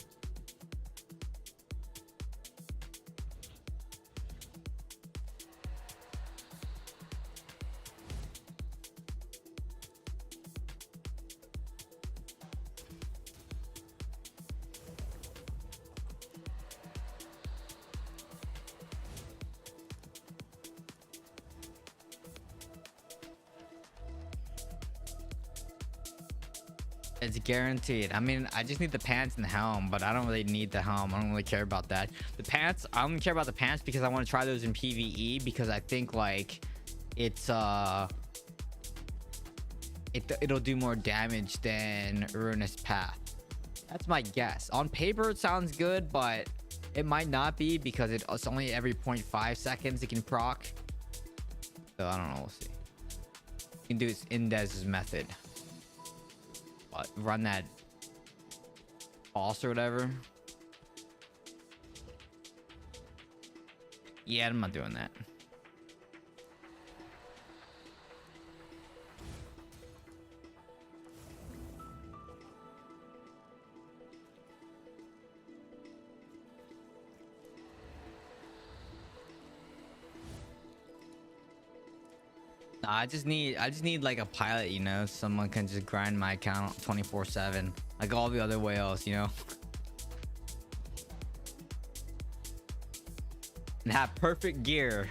It's guaranteed. I mean, I just need the pants and the helm, but I don't really need the helm. I don't really care about that. The pants, I only care about the pants because I want to try those in PvE, because I think like it's it'll do more damage than Ruinous Path. That's my guess. On paper it sounds good, but it might not be, because it's only every 0.5 seconds it can proc. So I don't know, we'll see. You can do its Indez's method. Run that boss or whatever. Yeah, I'm not doing that. Nah, I just need like a pilot, someone can just grind my account 24/7, like all the other whales, and have perfect gear.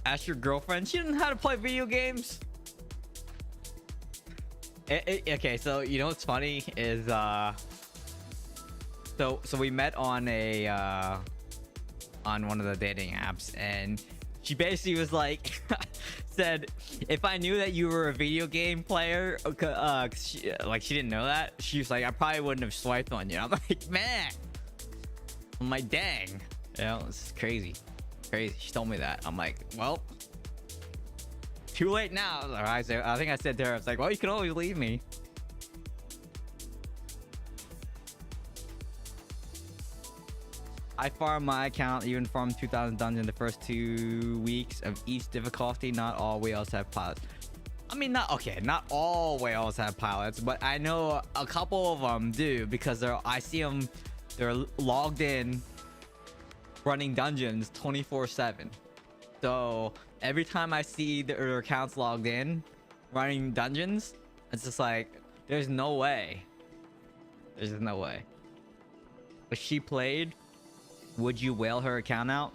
Ask your girlfriend. She doesn't know how to play video games. Okay, so what's funny is so we met on on one of the dating apps, and She basically was like, said, if I knew that you were a video game player, like she didn't know that. She was like, I probably wouldn't have swiped on you. I'm like, man. I'm like, dang. You know, it's crazy. Crazy. She told me that. I'm like, well, too late now. I think I said to her, I was like, well, you can always leave me. I farmed my account, even farmed 2,000 dungeons the first 2 weeks of each difficulty. Not all whales have pilots. I mean, not all whales have pilots, but I know a couple of them do because I see them, they're logged in running dungeons 24/7. So every time I see their accounts logged in running dungeons, it's just like, there's no way. There's no way. If she played, would you whale her account out?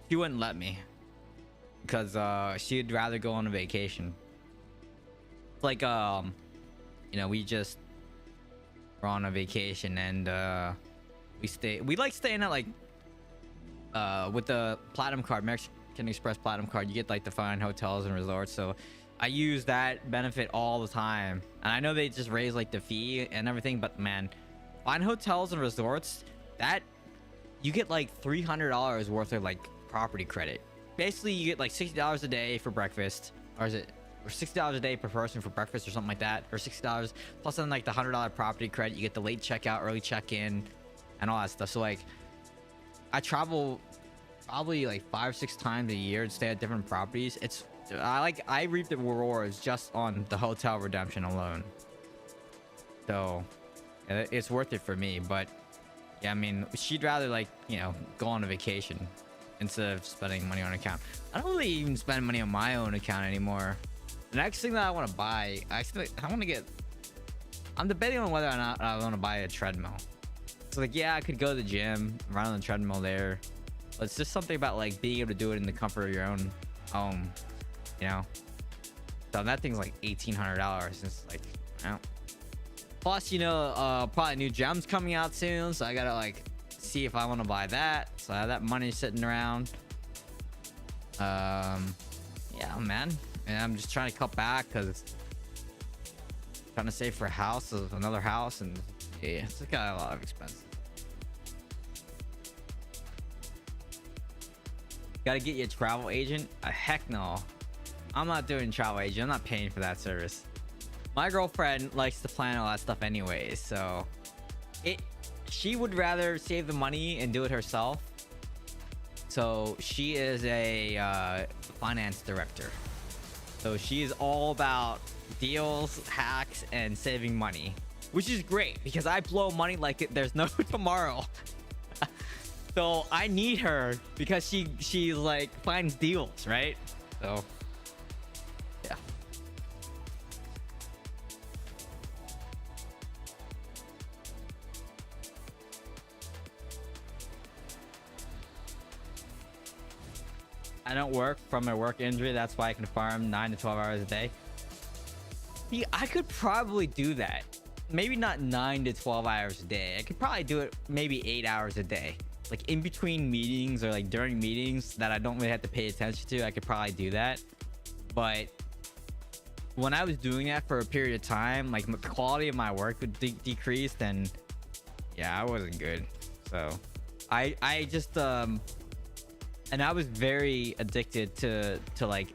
She wouldn't let me because she'd rather go on a vacation. It's like you know, we just were on a vacation and we like staying at like with the platinum card, American Express platinum card, you get like the fine hotels and resorts. So I use that benefit all the time, and I know they just raise like the fee and everything, but man, fine hotels and resorts, that you get like $300 worth of like property credit. Basically, you get like $60 a day for breakfast, or is it or $60 a day per person for breakfast or something like that, or $60 plus then like the $100 property credit. You get the late checkout, early check-in, and all that stuff. So like, I travel probably like 5-6 times a year to stay at different properties. I reap the rewards just on the hotel redemption alone. So it's worth it for me, but. Yeah, I mean, she'd rather like, you know, go on a vacation instead of spending money on an account. I don't really even spend money on my own account anymore. The next thing that I want to buy, I'm debating on whether or not I want to buy a treadmill. So like, yeah, I could go to the gym, run on the treadmill there, but it's just something about like being able to do it in the comfort of your own home, you know? So that thing's like $1,800. It's like, I don't. Plus, you know, probably new gems coming out soon, so I gotta like see if I want to buy that. So I have that money sitting around. Yeah, man, and I'm just trying to cut back because trying to save for a house, another house, and yeah, it's got a lot of expenses. Gotta get you a travel agent? Heck no, I'm not doing travel agent. I'm not paying for that service. My girlfriend likes to plan all that stuff anyways, so she would rather save the money and do it herself. So she is a finance director. So she is all about deals, hacks, and saving money, which is great because I blow money like there's no tomorrow. So I need her because she like finds deals, right? So yeah. I don't work from a work injury. That's why I can farm 9 to 12 hours a day. See, I could probably do that. Maybe not 9 to 12 hours a day. I could probably do it maybe 8 hours a day. Like in between meetings or like during meetings that I don't really have to pay attention to, I could probably do that. But when I was doing that for a period of time, like the quality of my work would decrease, and yeah, I wasn't good. So I just and I was very addicted to like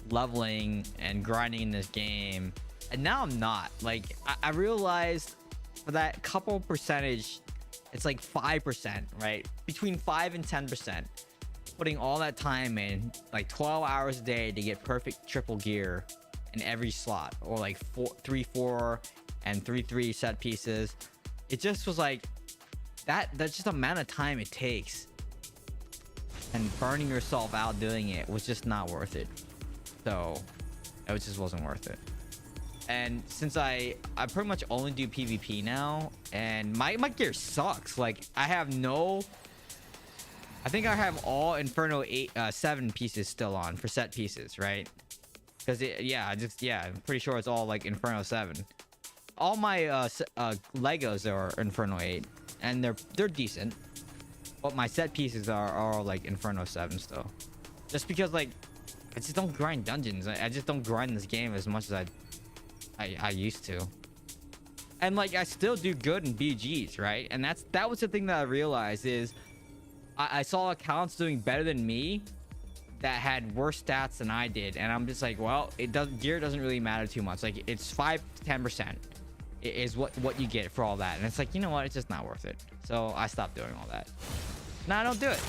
leveling and grinding in this game, and now I'm not. Like I realized for that couple percentage, it's like 5%, right? Between 5 and 10%. Putting all that time in, like 12 hours a day to get perfect triple gear in every slot, or like 3-4 and 3-3 set pieces. It just was like that's just the amount of time it takes, and burning yourself out doing it was just not worth it. So it just wasn't worth it. And since I pretty much only do PvP now, and my gear sucks. Like I think I have all Inferno 7 pieces still on for set pieces, right? Because I'm pretty sure it's all like Inferno 7. All my Legos are Inferno 8, and they're decent, but my set pieces are all like Inferno 7 still. Just because like I just don't grind dungeons. I just don't grind this game as much as I used to. And like I still do good in BGs, right? And that was the thing that I realized is I saw accounts doing better than me that had worse stats than I did, and I'm just like, well, gear doesn't really matter too much. Like it's 5 to 10% is what you get for all that, and it's like, you know what, it's just not worth it. So I stopped doing all that. Now I don't do it.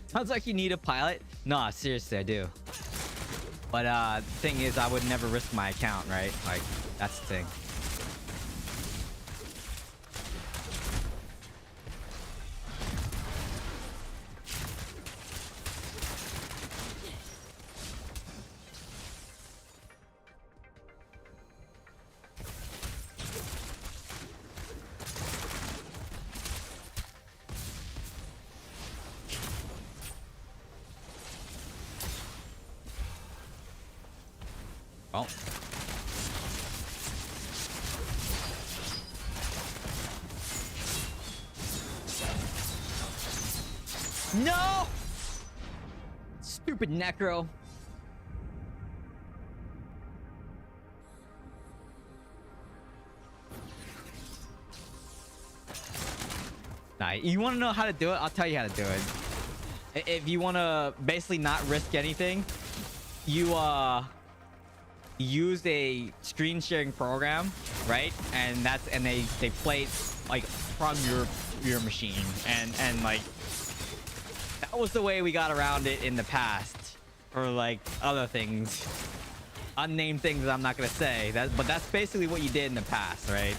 Sounds like you need a pilot. Nah, seriously, I do. But the thing is, I would never risk my account, right? Like, that's the thing. Well. No! Stupid necro. Nah, you want to know how to do it? I'll tell you how to do it. If you want to basically not risk anything, you use a screen sharing program, right? And they play it like from your machine, and like that was the way we got around it in the past for like other things, unnamed things that I'm not gonna say. But that's basically what you did in the past, right?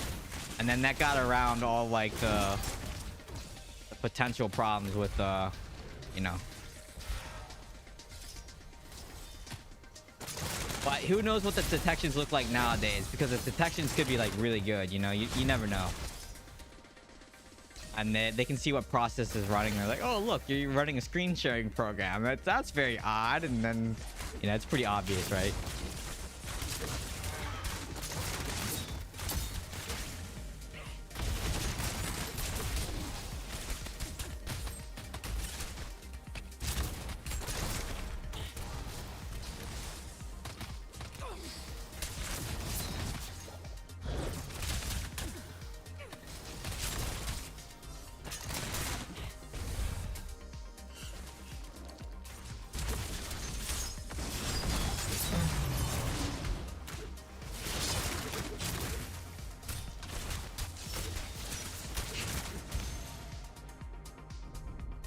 And then that got around all like the potential problems with you know. But who knows what the detections look like nowadays, because the detections could be like really good, you know. You never know. And they can see what process is running. They're like, oh look, you're running a screen sharing program. That's very odd. And then, you know, it's pretty obvious, right?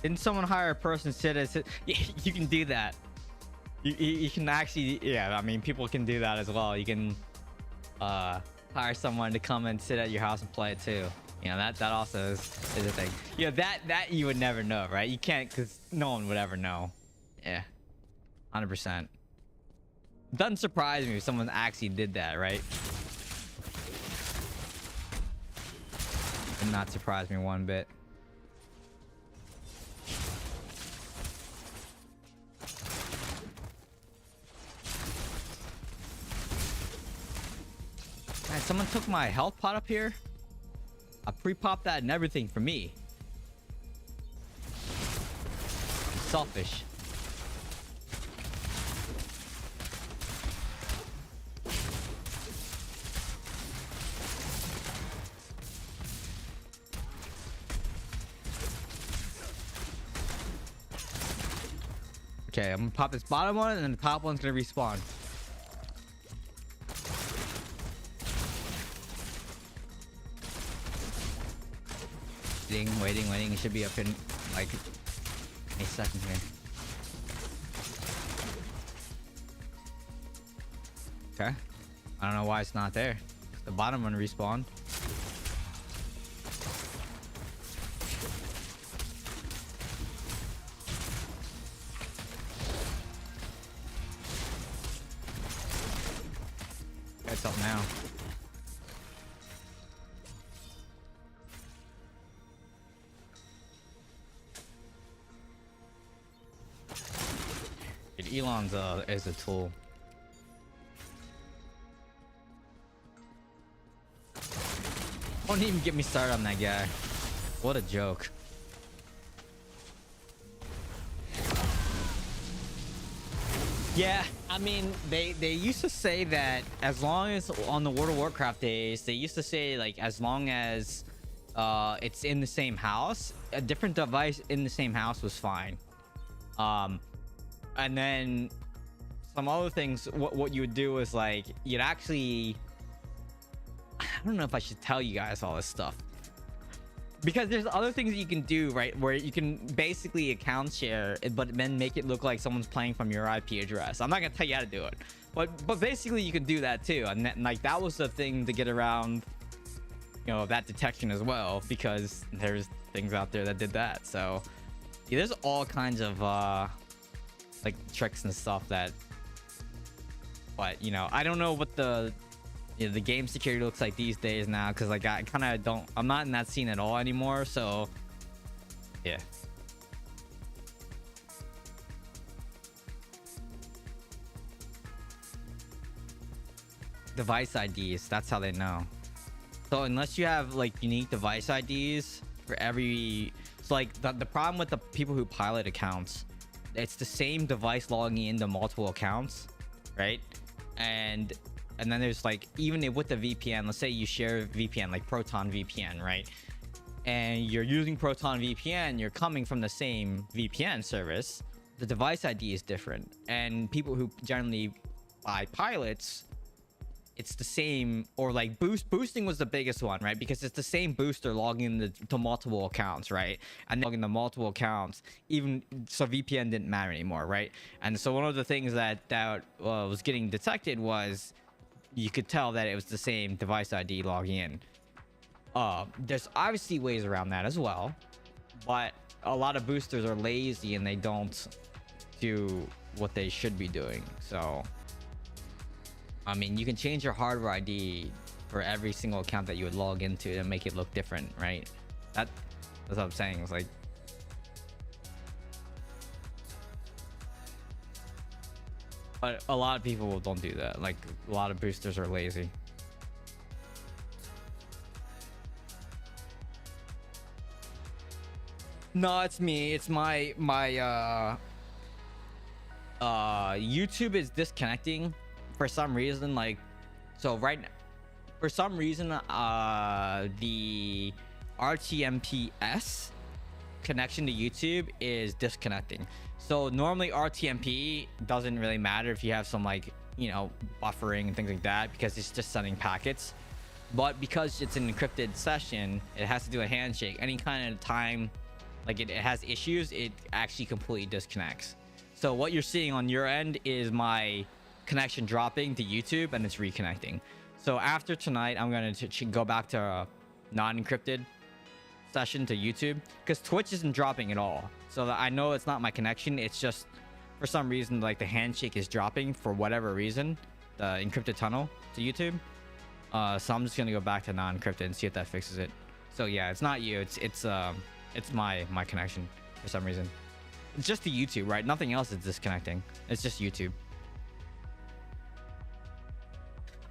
Didn't someone hire a person to sit as you can do that. You can actually, yeah, I mean, people can do that as well. You can hire someone to come and sit at your house and play it too. You know, that also is a thing. Yeah, that you would never know, right? You can't, because no one would ever know. Yeah, 100%. Doesn't surprise me if someone actually did that, right? Would not surprise me one bit. Man, someone took my health pot up here. I pre-popped that and everything for me. Selfish. Okay, I'm gonna pop this bottom one, and then the top one's gonna respawn. Waiting. It should be up in like a second here. Okay. I don't know why it's not there. The bottom one respawned. It's up now. Dude, Elon's is a tool. Don't even get me started on that guy. What a joke. Yeah, I mean, they used to say that as long as on the World of Warcraft days, they used to say like as long as it's in the same house, a different device in the same house was fine. And then some other things, what you would do is like you'd actually, I don't know if I should tell you guys all this stuff, because there's other things that you can do, right, where you can basically account share it, but then make it look like someone's playing from your IP address. I'm not gonna tell you how to do it, but basically you can do that too. And then, like, that was the thing to get around, you know, that detection as well, because there's things out there that did that. So yeah, there's all kinds of like tricks and stuff that, but you know, I don't know what the game security looks like these days now, because like I kind of don't, I'm not in that scene at all anymore. So yeah. Device IDs, that's how they know. So unless you have like unique device IDs for every, so like the problem with the people who pilot accounts, it's the same device logging into multiple accounts, right? And then there's like, even with the VPN, let's say you share a VPN like Proton VPN, right? And you're using Proton VPN, you're coming from the same VPN service, the device ID is different. And people who generally buy pilots, it's the same, or like boosting was the biggest one, right? Because it's the same booster logging to multiple accounts, right? And logging to multiple accounts, even so VPN didn't matter anymore, right? And so one of the things that was getting detected was you could tell that it was the same device ID logging in. There's obviously ways around that as well, but a lot of boosters are lazy and they don't do what they should be doing. So I mean, you can change your hardware ID for every single account that you would log into and make it look different, right? That's what I'm saying. It's like, but a lot of people don't do that. Like, a lot of boosters are lazy. No, it's me. It's my YouTube is disconnecting for some reason. Like, so right now, for some reason, the RTMPS connection to YouTube is disconnecting. So normally RTMP doesn't really matter if you have some, like, you know, buffering and things like that, because it's just sending packets. But because it's an encrypted session, it has to do a handshake. Any kind of time like it has issues, it actually completely disconnects. So what you're seeing on your end is my connection dropping to YouTube, and it's reconnecting. So after tonight, I'm going to go back to a non-encrypted session to YouTube, because Twitch isn't dropping at all. So I know it's not my connection. It's just for some reason, like, the handshake is dropping for whatever reason, the encrypted tunnel to YouTube. So I'm just going to go back to non-encrypted and see if that fixes it. So yeah, it's not you. It's my connection for some reason. It's just the YouTube, right? Nothing else is disconnecting. It's just YouTube.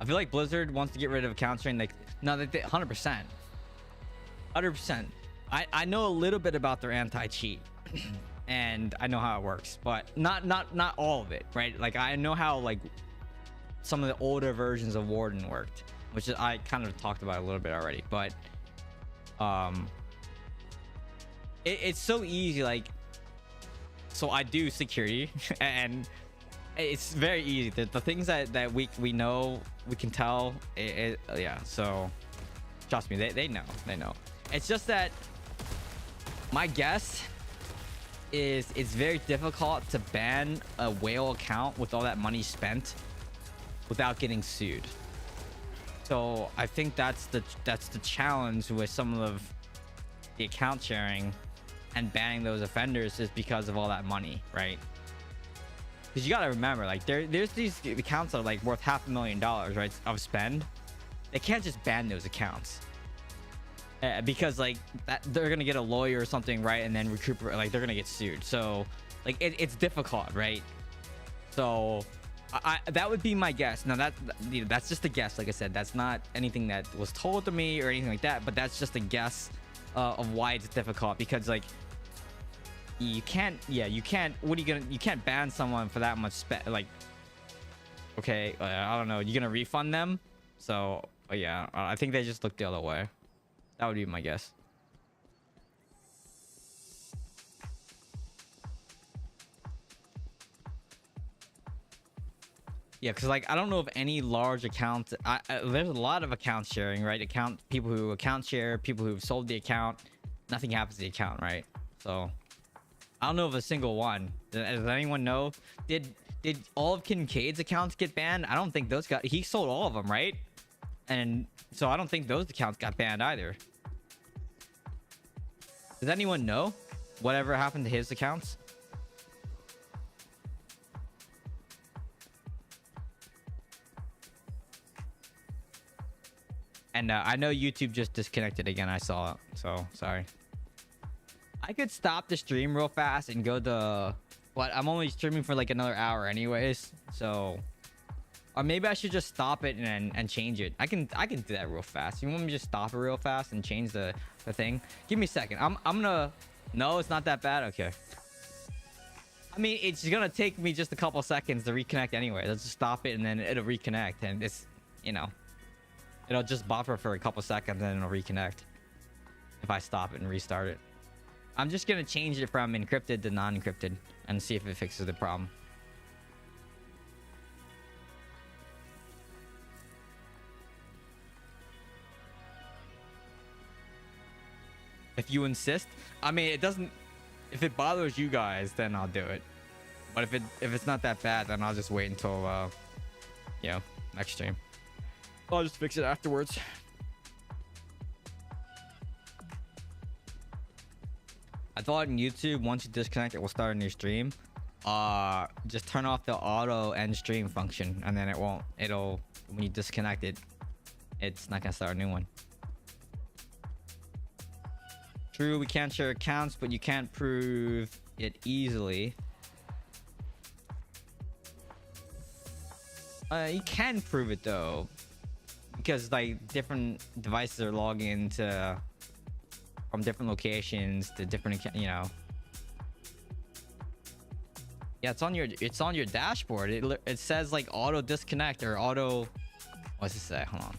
I feel like Blizzard wants to get rid of account sharing. Like, no, they 100%. 100%. I know a little bit about their anti-cheat, and I know how it works, but not all of it, right? Like, I know how, like, some of the older versions of Warden worked, which is, I kind of talked about a little bit already, but it's so easy. Like, so I do security and it's very easy. The things that we know, we can tell yeah. So trust me, they know. It's just that my guess is it's very difficult to ban a whale account with all that money spent without getting sued. So I think that's the challenge with some of the account sharing and banning those offenders, is because of all that money, right? Because you got to remember, like, there's these accounts that are like worth $500,000, right, of spend. They can't just ban those accounts because, like, that they're gonna get a lawyer or something, right, and then recuperate. Like, they're gonna get sued. So, like, it's difficult, right? So that would be my guess. Now that's just a guess. Like I said, that's not anything that was told to me or anything like that. But that's just a guess of why it's difficult, because like you can't. Yeah, you can't. What are you gonna? You can't ban someone for that much like. Okay, I don't know. You're gonna refund them? So yeah, I think they just looked the other way. That would be my guess. Yeah, because like I don't know of any large accounts. There's a lot of account sharing, right? People who account share, people who've sold the account. Nothing happens to the account, right? So I don't know of a single one. Does anyone know? Did all of Kincaid's accounts get banned? I don't think those got. He sold all of them, right? And so I don't think those accounts got banned either. Does anyone know whatever happened to his accounts? And I know YouTube just disconnected again. I saw it. So sorry. I could stop the stream real fast and go to... But I'm only streaming for like another hour anyways. So... Or maybe I should just stop it and change it. I can do that real fast. You want me to just stop it real fast and change the thing? Give me a second. I'm gonna... No, it's not that bad? Okay. I mean, it's gonna take me just a couple seconds to reconnect anyway. Let's just stop it and then it'll reconnect. And it's... You know... It'll just buffer for a couple seconds and then it'll reconnect. If I stop it and restart it. I'm just gonna change it from encrypted to non-encrypted and see if it fixes the problem. If you insist. I mean, it doesn't... If it bothers you guys, then I'll do it. But if it's not that bad, then I'll just wait until, you know, next stream. I'll just fix it afterwards. I thought in YouTube, once you disconnect, it will start a new stream. Just turn off the auto end stream function, and then it won't. It'll, when you disconnect it, it's not gonna start a new one. True, we can't share accounts, but you can't prove it easily. You can prove it though, because like different devices are logging into from different locations to different, you know. Yeah, it's on your dashboard. It says like auto disconnect or auto. What's it say? Hold on.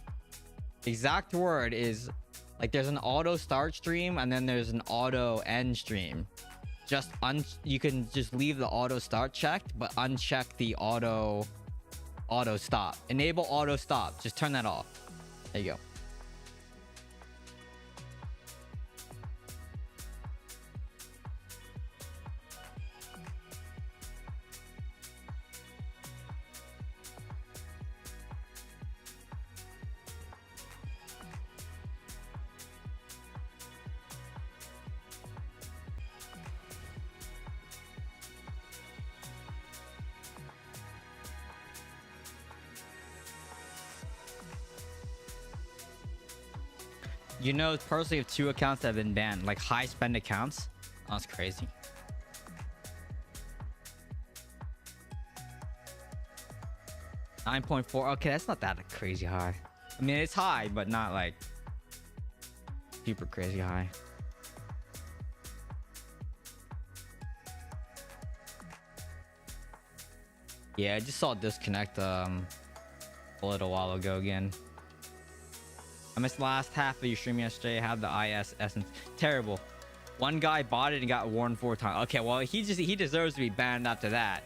The exact word is like there's an auto start stream and then there's an auto end stream. You can just leave the auto start checked, but uncheck the auto stop. Enable auto stop. Just turn that off. There you go. You know, personally, have 2 accounts that have been banned, like high spend accounts. Oh, that's crazy. $9.4. Okay, that's not that crazy high. I mean, it's high, but not like super crazy high. Yeah, I just saw it disconnect a little while ago again. I missed the last half of your stream yesterday. I have the IS essence. Terrible. One guy bought it and got warned 4 times. Okay, well, he deserves to be banned after that.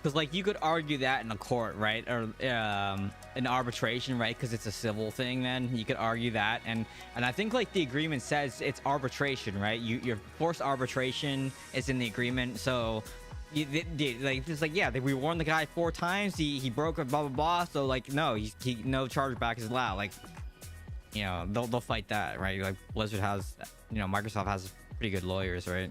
Because like you could argue that in a court, right? Or in arbitration, right? Because it's a civil thing. Then you could argue that, and I think like the agreement says it's arbitration, right? Your forced arbitration is in the agreement. So like it's like, yeah, we warned the guy 4 times. He broke it, blah blah blah. So like no, he no chargeback is allowed. Like, you know, they'll fight that, right? Like Blizzard has, you know, Microsoft has pretty good lawyers, right?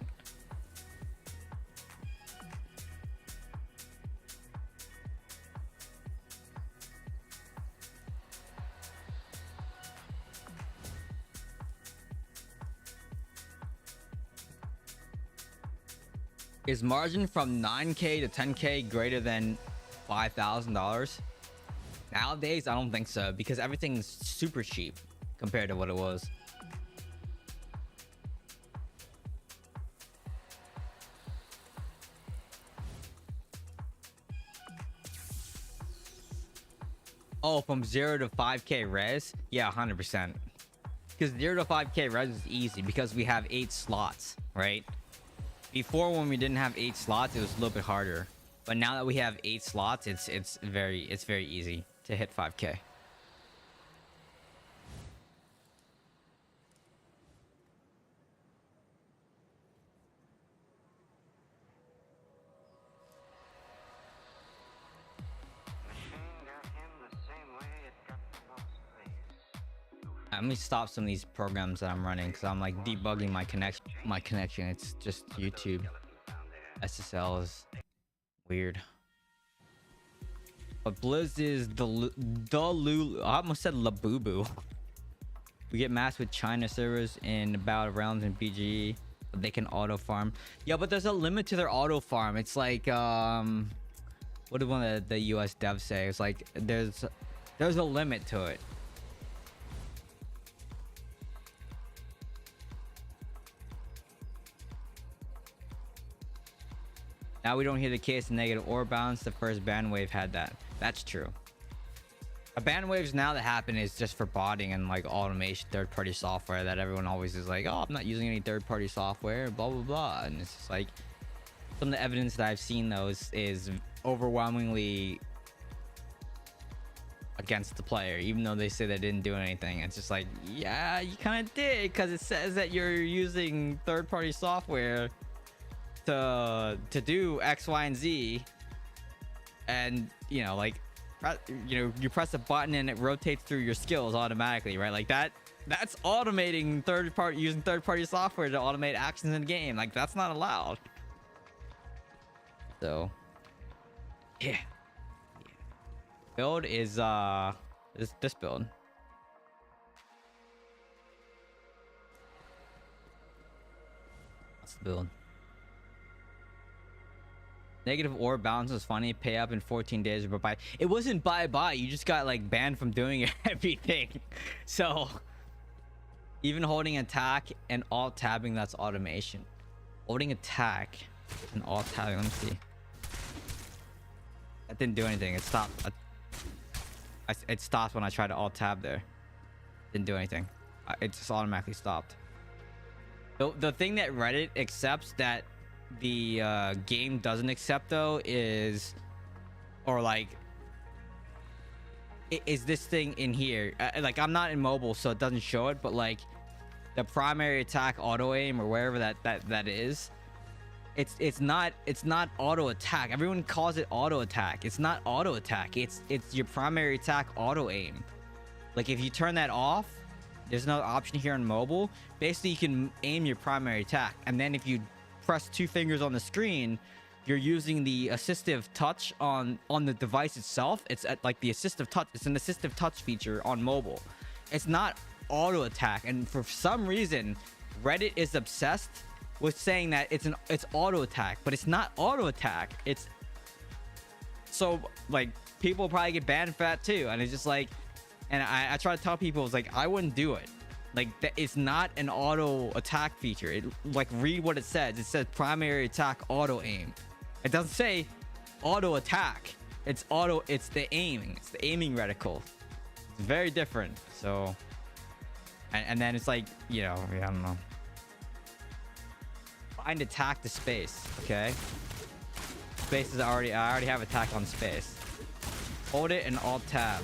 Is margin from 9K to 10K greater than $5,000? Nowadays, I don't think so, because everything's super cheap compared to what it was. Oh, from 0 to 5K res? Yeah, 100%. Because 0 to 5K res is easy because we have 8 slots, right? Before, when we didn't have 8 slots, it was a little bit harder. But now that we have 8 slots, it's very easy to hit 5K. Let me stop some of these programs that I'm running because I'm like debugging my connection. It's just YouTube. SSL is weird. But Blizz is the Lulu. I almost said Labubu. We get matched with China servers in battlegrounds and BGE, but they can auto farm. Yeah, but there's a limit to their auto farm. It's like what did one of the US devs say? It's like there's a limit to it. Now we don't hear the case of negative or bounce. The first ban wave had that. That's true. A ban waves now that happen is just for botting and like automation, third-party software that everyone always is like, oh, I'm not using any third-party software, blah blah blah. And it's just like some of the evidence that I've seen though is overwhelmingly against the player, even though they say they didn't do anything. It's just like, yeah, you kind of did, because it says that you're using third-party software to do X, Y, and Z, and you know, like, you press a button and it rotates through your skills automatically, right? Like that's automating using third-party software to automate actions in the game. Like, that's not allowed. So yeah. Build is this build. What's the build? Negative orb balance was funny. Pay up in 14 days or bye. It wasn't bye. You just got like banned from doing everything. So even holding attack and alt tabbing, that's automation. Holding attack and alt tabbing. Let me see. That didn't do anything. It stopped. It stopped when I tried to alt tab there. Didn't do anything. It just automatically stopped. The thing that Reddit accepts that the game doesn't accept though is, or like, is this thing in here. Like, I'm not in mobile, so it doesn't show it, but like the primary attack auto aim or wherever that is, it's not auto attack. Everyone calls it auto attack. It's not auto attack. It's your primary attack auto aim. Like, if you turn that off, there's another option here on mobile. Basically, you can aim your primary attack, and then if you press 2 fingers on the screen, you're using the assistive touch on the device itself. It's at like the assistive touch. It's an assistive touch feature on mobile. It's not auto attack, and for some reason Reddit is obsessed with saying that it's auto attack, but it's not auto attack. It's so like people probably get banned for that too, and it's just like, and I try to tell people, it's like, I wouldn't do it. Like, it's not an auto attack feature. It, like, read what it says. It says primary attack auto aim. It doesn't say auto attack. It's the aiming. It's the aiming reticle. It's very different. So, and then it's like, you know, I don't know. Find attack to space. Okay. Space is I already have attack on space. Hold it and alt tab.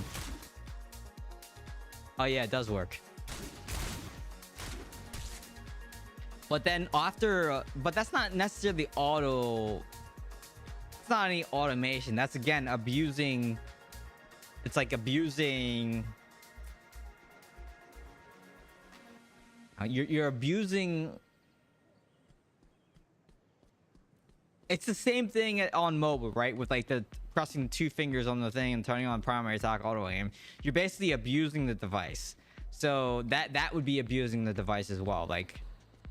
Oh yeah, it does work. But then after, but that's not necessarily auto. It's not any automation. That's again abusing. It's like abusing. You're abusing. It's the same thing on mobile, right? With like the pressing 2 fingers on the thing and turning on primary attack auto aim. You're basically abusing the device. So that would be abusing the device as well. Like.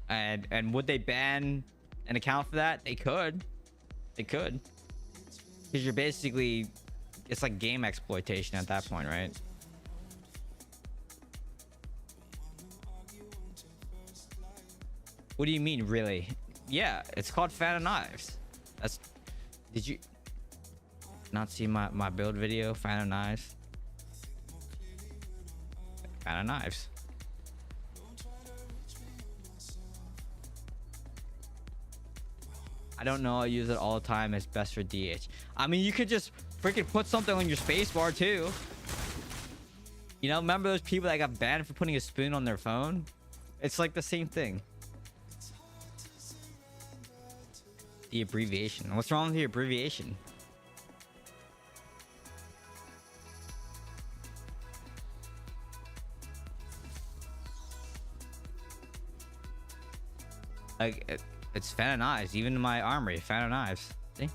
And would they ban and account for that? They could. They could. Because you're basically, it's like game exploitation at that point, right? What do you mean, really? Yeah, it's called Fan of Knives. That's. Did you not see my build video? Fan of Knives. Fan of Knives. I don't know. I use it all the time. It's best for DH. I mean, you could just freaking put something on your spacebar too. You know, remember those people that got banned for putting a spoon on their phone? It's like the same thing. The abbreviation. What's wrong with the abbreviation? Like, it's Fan of Knives. Even in my armory, Fan of Knives. See?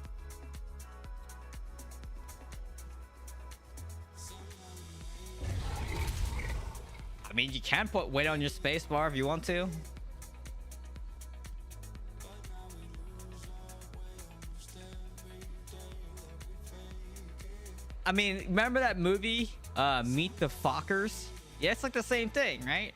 I mean, you can put weight on your spacebar if you want to. I mean, remember that movie, Meet the Fockers? Yeah, it's like the same thing, right?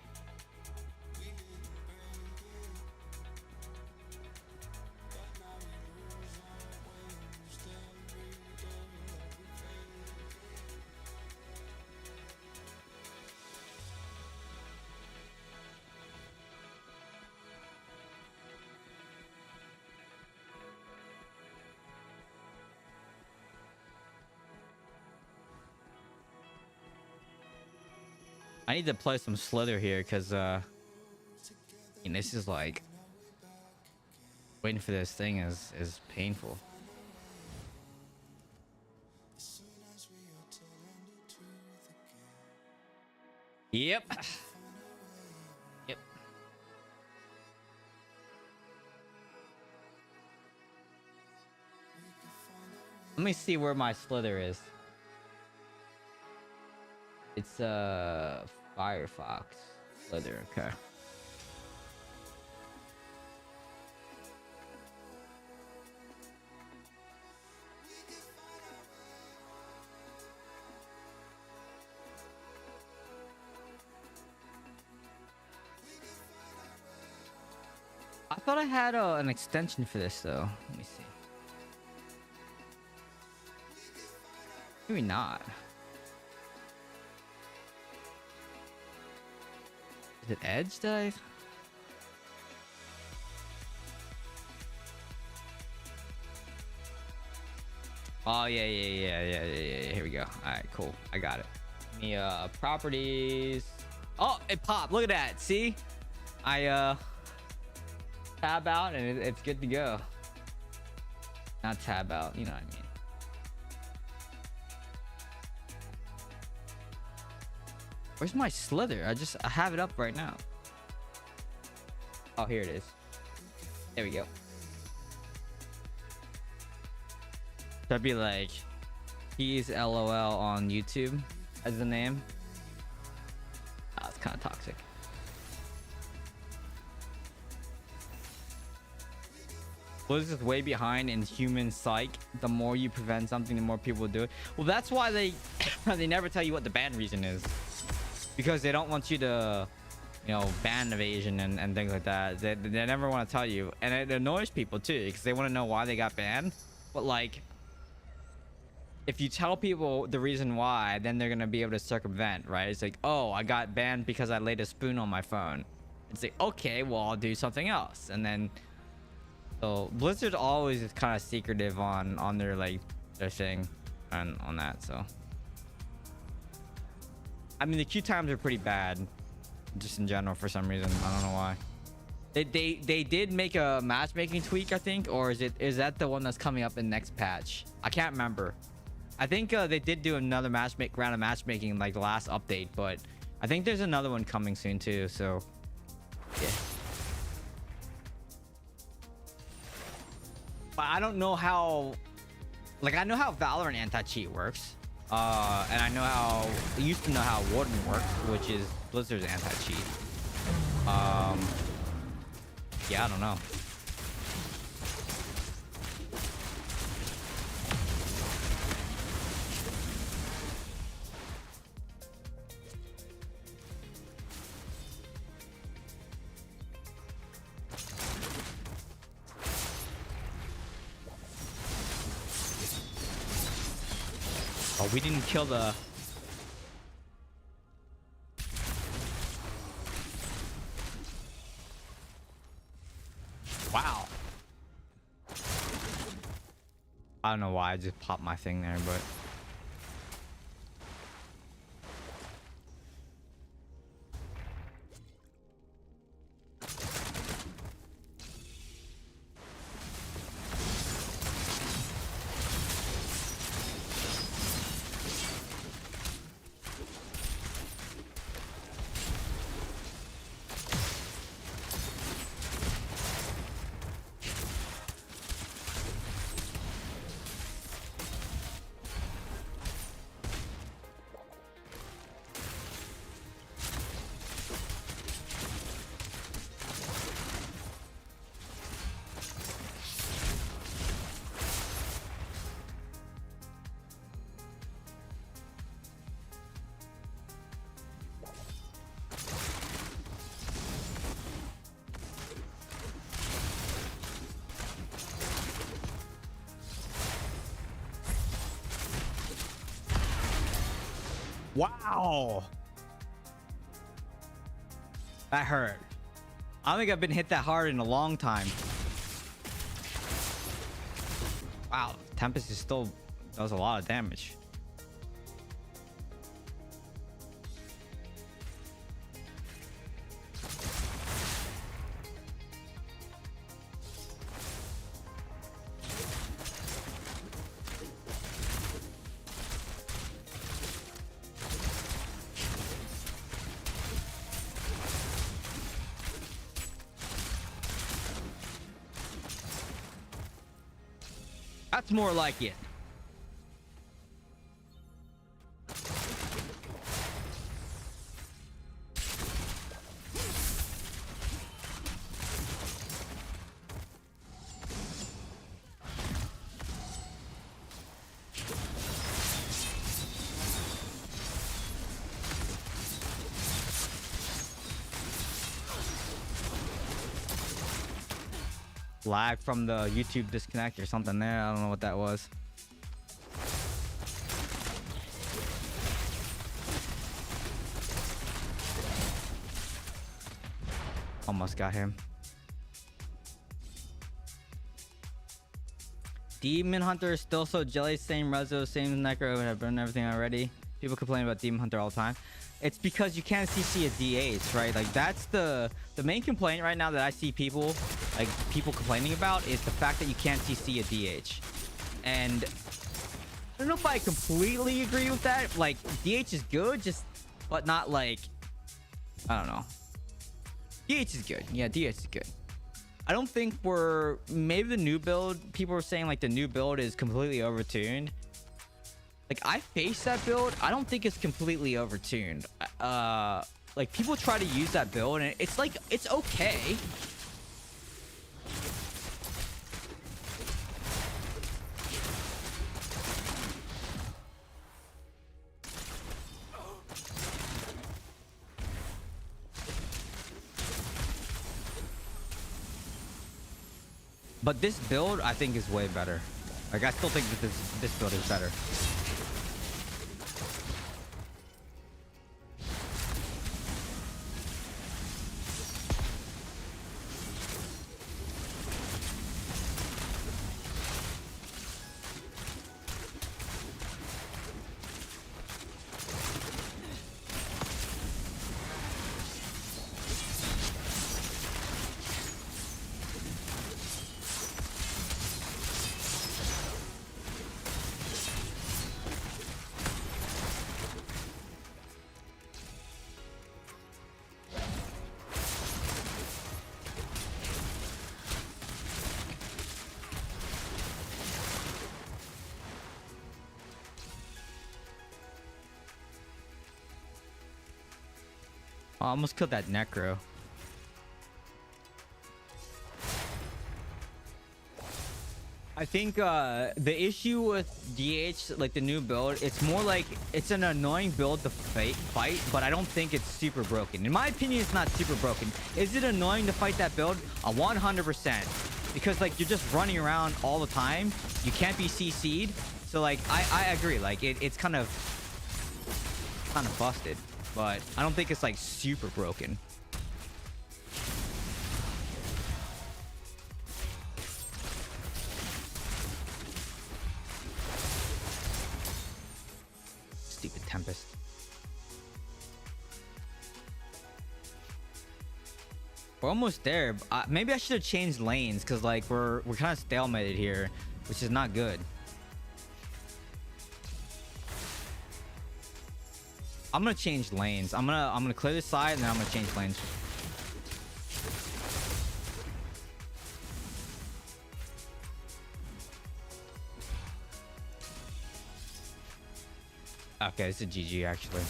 I need to play some Slither here because this is like waiting for this thing is painful. Yep. Yep. Let me see where my Slither is. It's Firefox Slither. Okay. I thought I had an extension for this though. Let me see. Maybe not. Is it Edge Dive? Oh yeah. Here we go. All right, cool. I got it. The properties. Oh, it popped. Look at that. See, I tab out and it's good to go. Not tab out. You know what I mean. Where's my Slither? I have it up right now. Oh, here it is. There we go. So I'd be like, he's LOL on YouTube as the name. Oh, it's kind of toxic. Blizzard is way behind in human psych. The more you prevent something, the more people do it. Well, that's why they never tell you what the ban reason is. Because they don't want you to, ban evasion and things like that. They never want to tell you. And it annoys people too, because they want to know why they got banned. But like, if you tell people the reason why, then they're going to be able to circumvent, right? It's like, oh, I got banned because I laid a spoon on my phone. It's like, okay, well, I'll do something else. And then, so Blizzard always is kind of secretive on their, their thing on that, so. I mean, the queue times are pretty bad, just in general for some reason. I don't know why. They did make a matchmaking tweak, I think, or is that the one that's coming up in next patch? I can't remember. I think they did do another round of matchmaking like the last update, but I think there's another one coming soon too. So yeah. But I don't know how. Like, I know how Valorant anti-cheat works. And I used to know how Warden works, which is Blizzard's anti-cheat. Yeah, I don't know. Oh, we didn't kill the... Wow. I don't know why I just popped my thing there, but... Wow. That hurt. I don't think I've been hit that hard in a long time. Wow. Tempest is still does a lot of damage. That's more like it. Lag from the YouTube disconnect or something there. I don't know what that was. Almost got him. Demon Hunter is still so jelly. Same Rezo, same Necro. I've burned everything already. People complain about Demon Hunter all the time. It's because you can't CC a DH, right? Like that's the main complaint right now that I see people complaining about is the fact that you can't CC a DH. And I don't know if I completely agree with that. Like DH is good, but not like, I don't know. DH is good. Yeah, DH is good. I don't think maybe the new build, people were saying like the new build is completely overtuned. Like I faced that build. I don't think it's completely overtuned. Like people try to use that build and it's like, it's okay. But this build, I think, is way better. Like, I still think that this build is better. I almost killed that Necro. I think the issue with DH, like the new build, it's more like it's an annoying build to fight, but I don't think it's super broken. In my opinion, it's not super broken. Is it annoying to fight that build? 100%. Because like you're just running around all the time. You can't be CC'd. So like I agree. Like it's kind of busted, but I don't think it's like super broken. Stupid Tempest. We're almost there. Maybe I should have changed lanes because like we're kind of stalemated here, which is not good. I'm gonna change lanes. I'm gonna clear this side and then I'm gonna change lanes. Okay, it's a GG actually.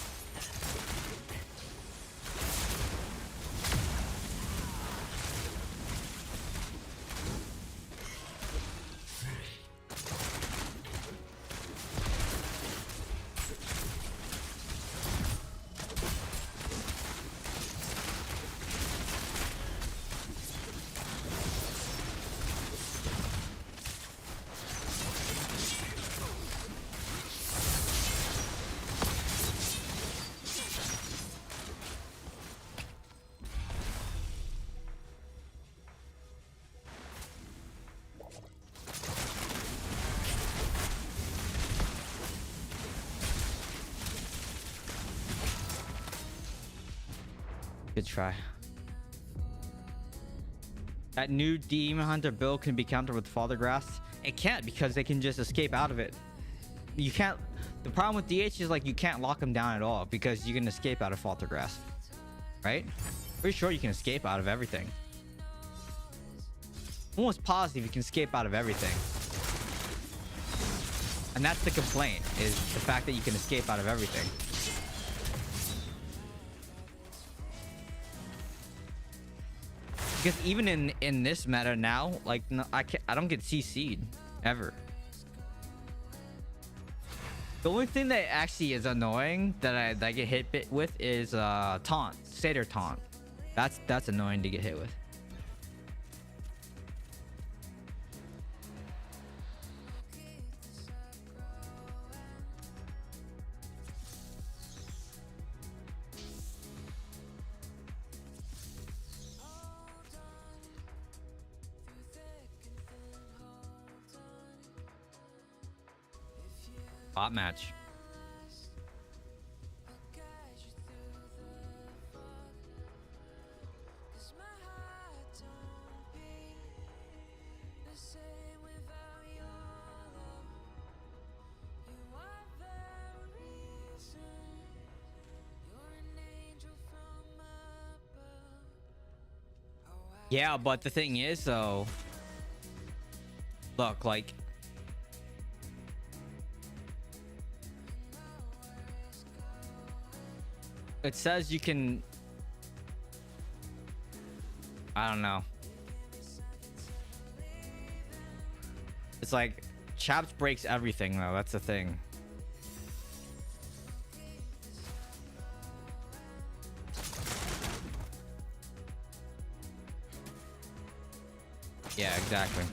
Good try. That new Demon Hunter build can be countered with Father Grass. It can't because they can just escape out of it. You can't. The problem with DH is like you can't lock them down at all because you can escape out of Father Grass, right? Pretty sure you can escape out of everything. Almost positive you can escape out of everything. And that's the complaint, is the fact that you can escape out of everything. Because even in this meta now, like no, I don't get CC'd ever. The only thing that actually is annoying that I get hit with is taunt, Satyr taunt. That's annoying to get hit with. Bot match. Yeah, but the thing is though, look, like it says you can, I don't know. It's like Chaps breaks everything though, that's the thing. Yeah, exactly.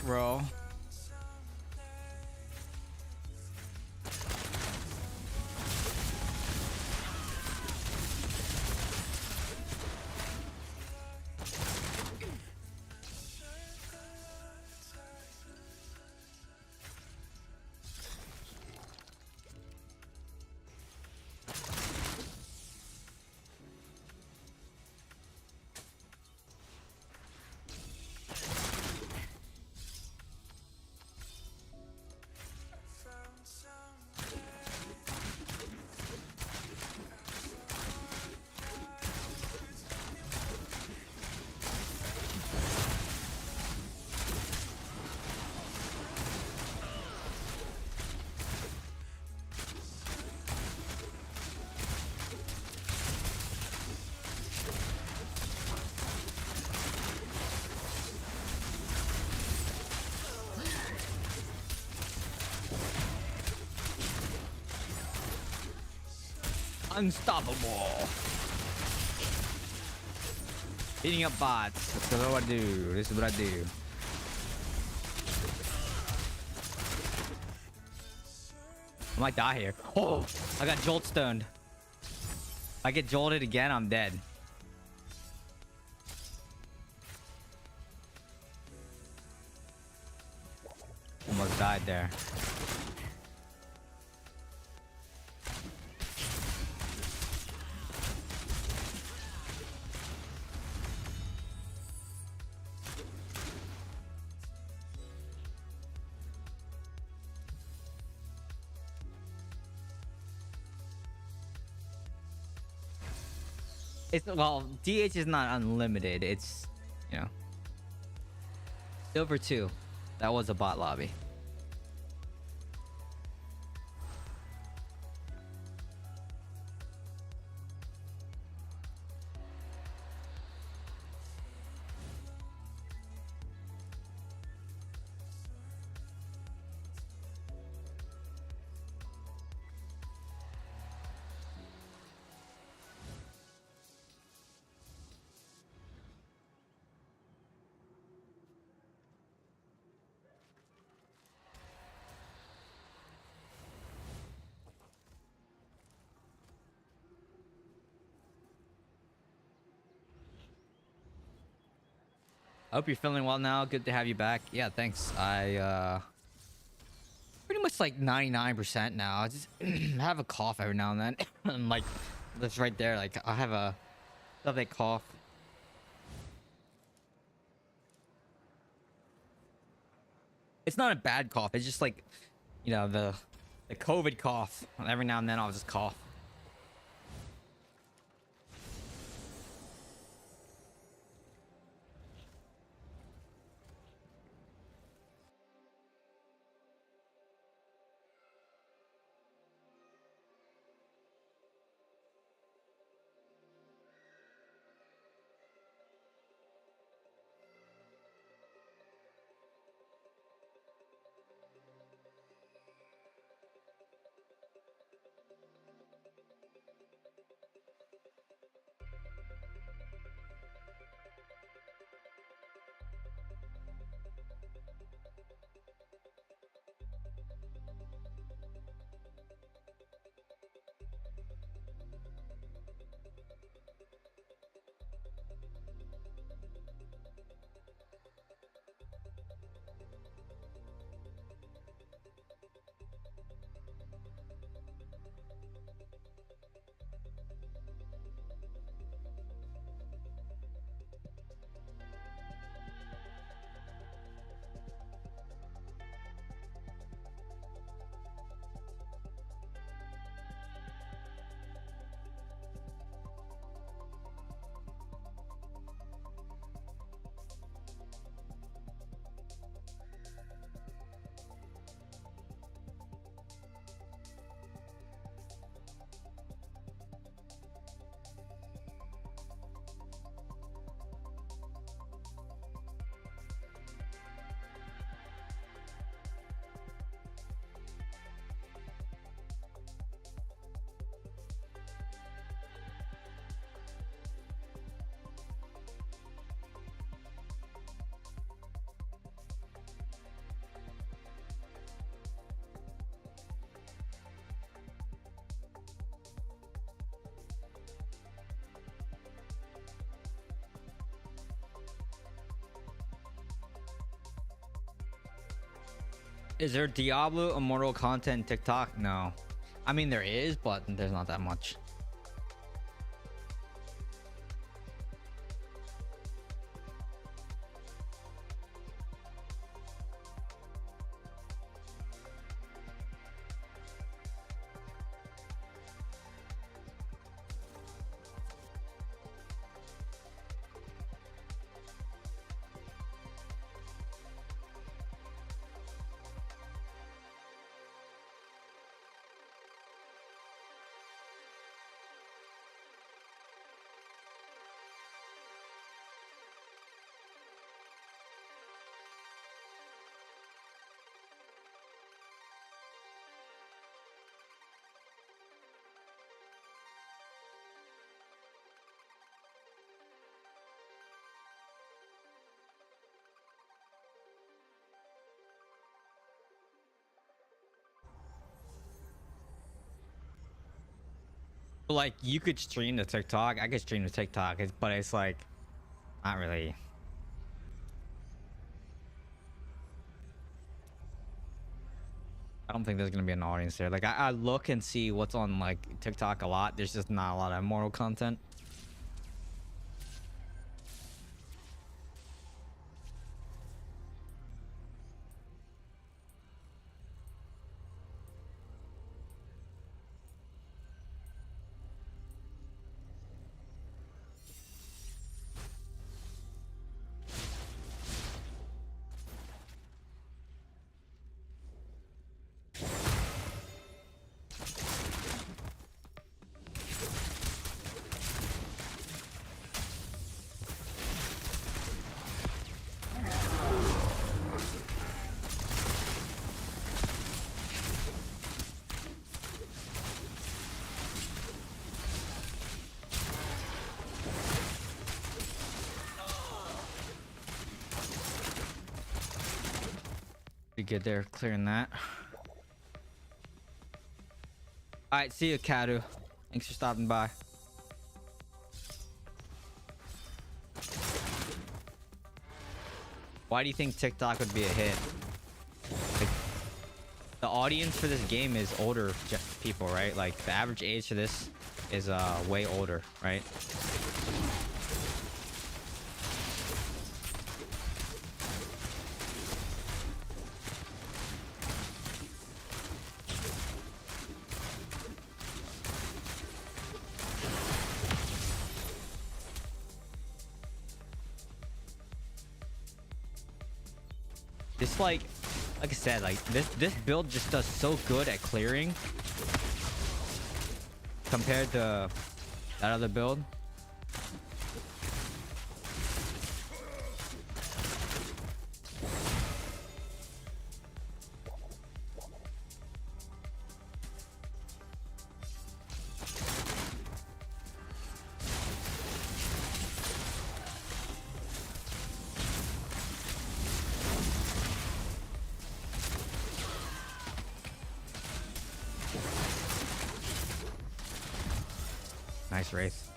Roll. Unstoppable. Beating up bots. That's what I do. This is what I do. I might die here. Oh, I got jolt stoned. If I get jolted again, I'm dead. Almost died there. It's, well, DH is not unlimited. It's, you know, Silver 2. That was a bot lobby. I hope you're feeling well now. Good to have you back. Yeah, thanks. I pretty much like 99% now. I just have a cough every now and then. And like that's right there. Like I have that cough. It's not a bad cough. It's just like, you know, the COVID cough. Every now and then I'll just cough. Is there Diablo Immortal content TikTok? No. I mean, there is, but there's not that much. Like, you could stream the TikTok. I could stream the TikTok, but it's like not really. I don't think there's gonna be an audience there. Like, I look and see what's on like TikTok a lot. There's just not a lot of Immortal content. Pretty good there, clearing that. All right, see you, Kadu. Thanks for stopping by. Why do you think TikTok would be a hit? Like, the audience for this game is older people, right? Like, the average age for this is way older, right? This like I said, like this build just does so good at clearing compared to that other build. Nice race.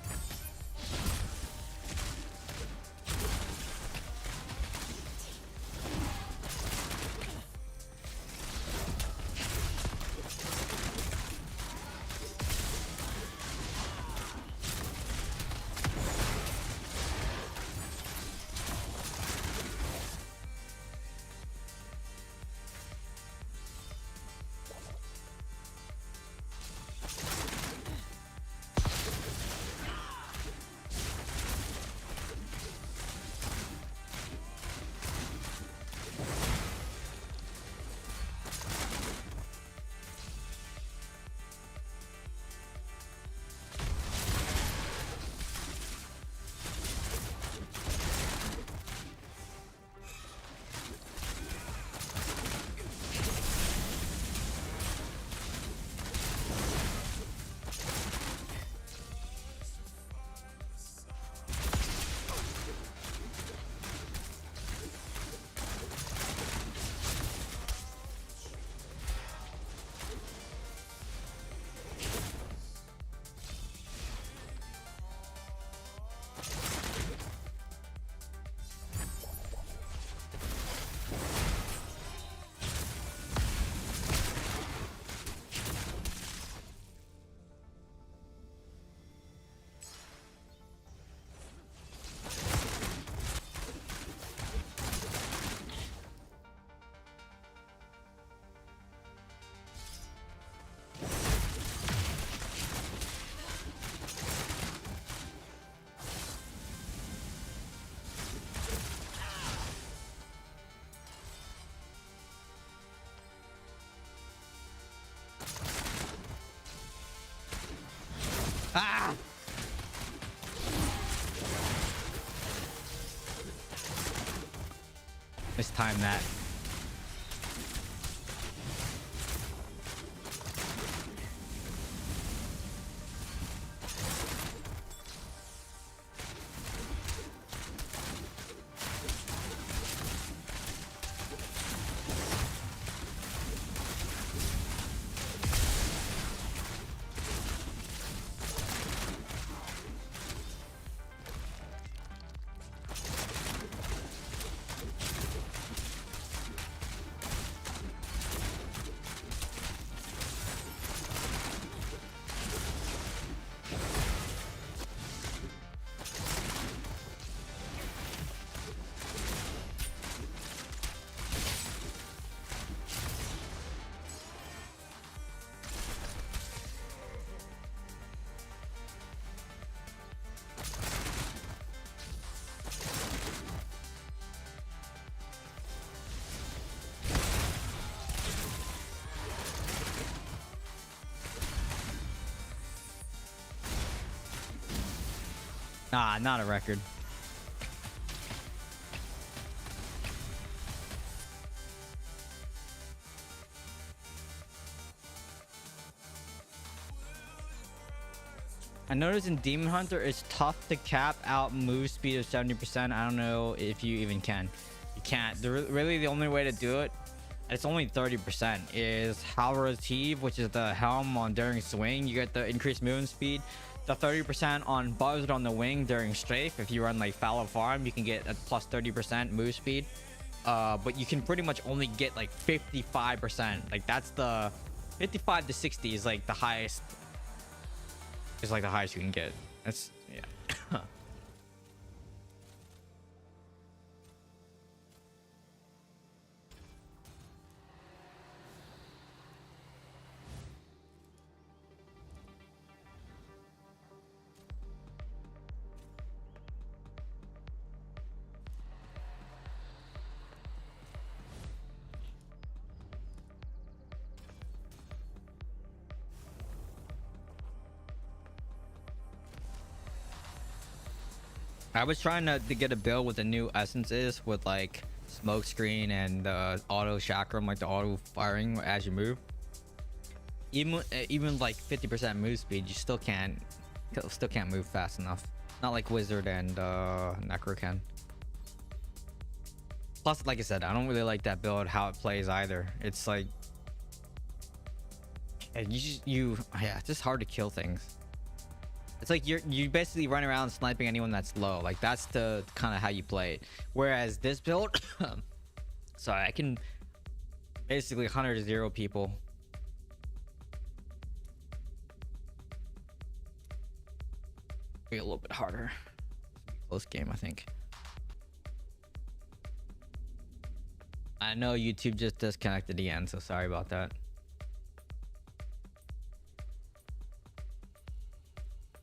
Mistime that. Nah, not a record. I noticed in Demon Hunter it's tough to cap out move speed of 70%. I don't know if you even can. You can't. Really, the only way to do it, it's only 30%, is Halrativ, which is the helm on during swing. You get the increased movement speed. The 30% on buzzed on the wing during strafe. If you run like fallow farm, you can get a plus 30% move speed. But you can pretty much only get like 55%. Like that's the 55 to 60 is like the highest. Is like the highest you can get. That's yeah. I was trying to get a build with the new essences with like smoke screen and auto chakram, like the auto firing as you move. Even like 50% move speed, you still can't move fast enough. Not like Wizard and Necro can. Plus, like I said, I don't really like that build how it plays either. It's like it's just hard to kill things. It's like you basically run around sniping anyone that's low. Like that's the kind of how you play it. Whereas this build, sorry, I can basically 100-0 people. Be a little bit harder. Close game, I think. I know YouTube just disconnected again, so sorry about that.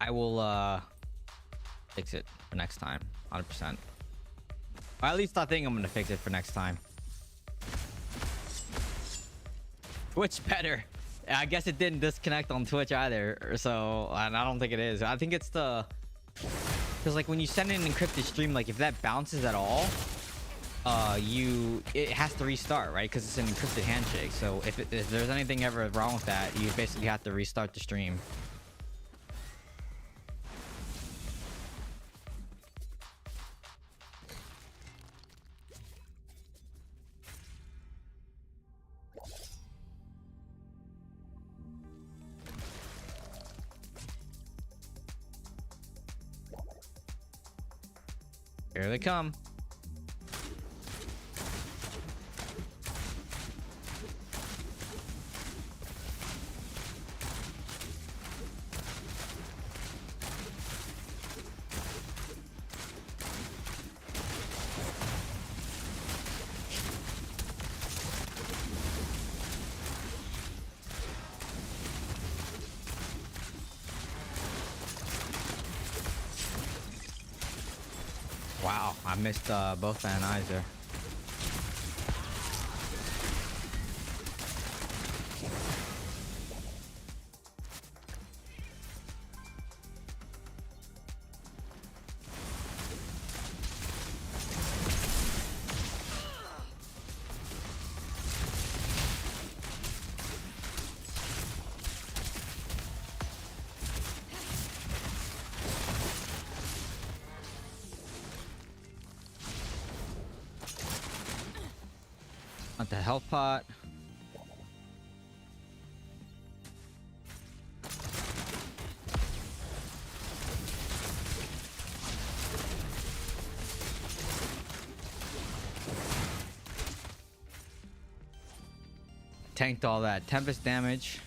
I will fix it for next time, 100%. Or at least I think I'm gonna fix it for next time. Twitch better. I guess it didn't disconnect on Twitch either, so and I don't think it is. I think it's the because like when you send in an encrypted stream, like if that bounces at all, it has to restart, right? Because it's an encrypted handshake. So if there's anything ever wrong with that, you basically have to restart the stream. Here they come. Wow, I missed both Van Eyes there. Not the health pot. Tanked all that tempest damage.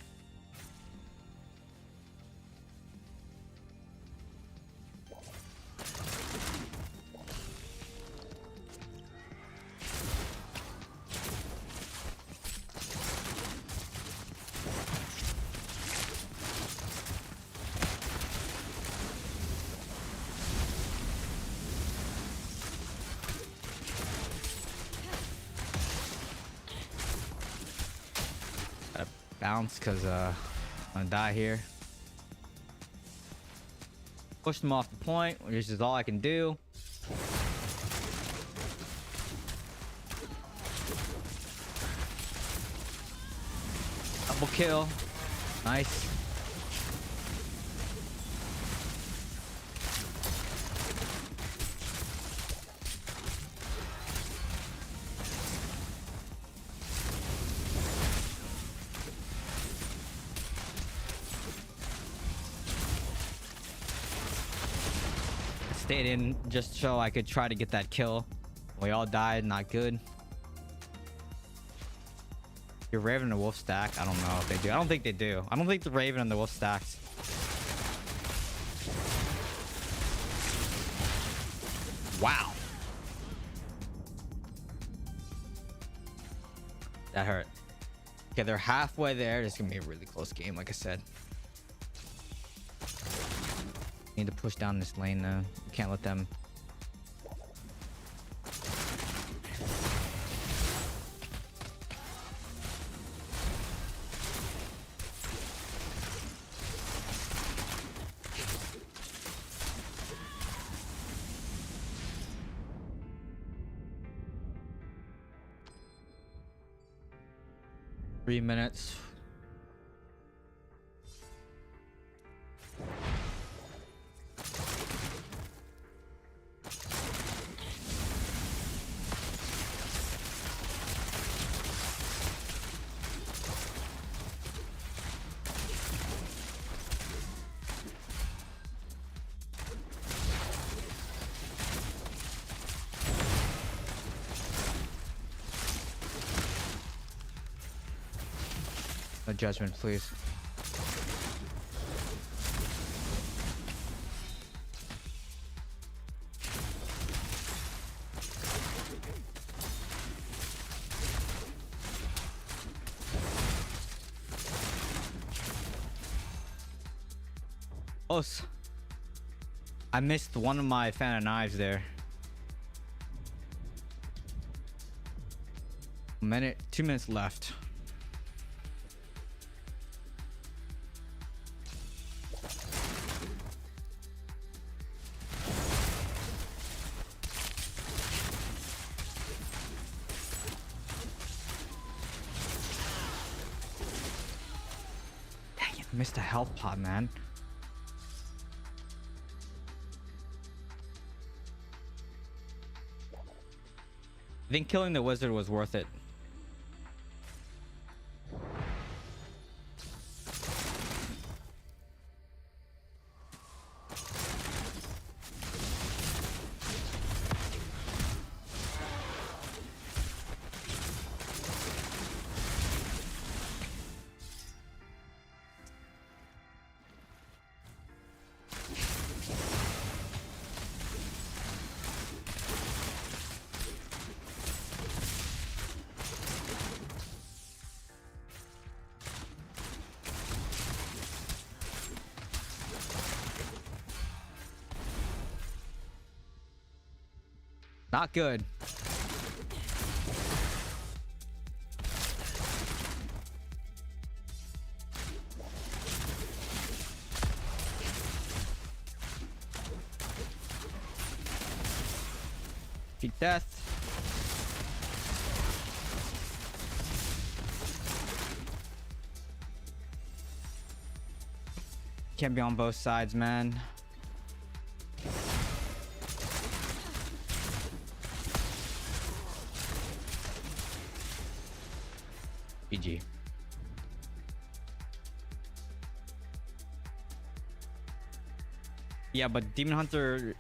Bounce because I'm gonna die here. Pushed him off the point, which is all I can do. Double kill. Nice. Stayed in just so I could try to get that kill. We all died, not good. Your Raven and the Wolf stack? I don't know if they do. I don't think they do. I don't think the Raven and the Wolf stacks. Wow. That hurt. Okay, they're halfway there. This is gonna be a really close game, like I said. Need to push down this lane though. You can't let them. Three minutes. No judgment, please. Close. I missed one of my fan of knives there. A minute, 2 minutes left. Missed a health pot, man. I think killing the wizard was worth it. Not good. Cheat death. Can't be on both sides, man. GG. Yeah, but Demon Hunter,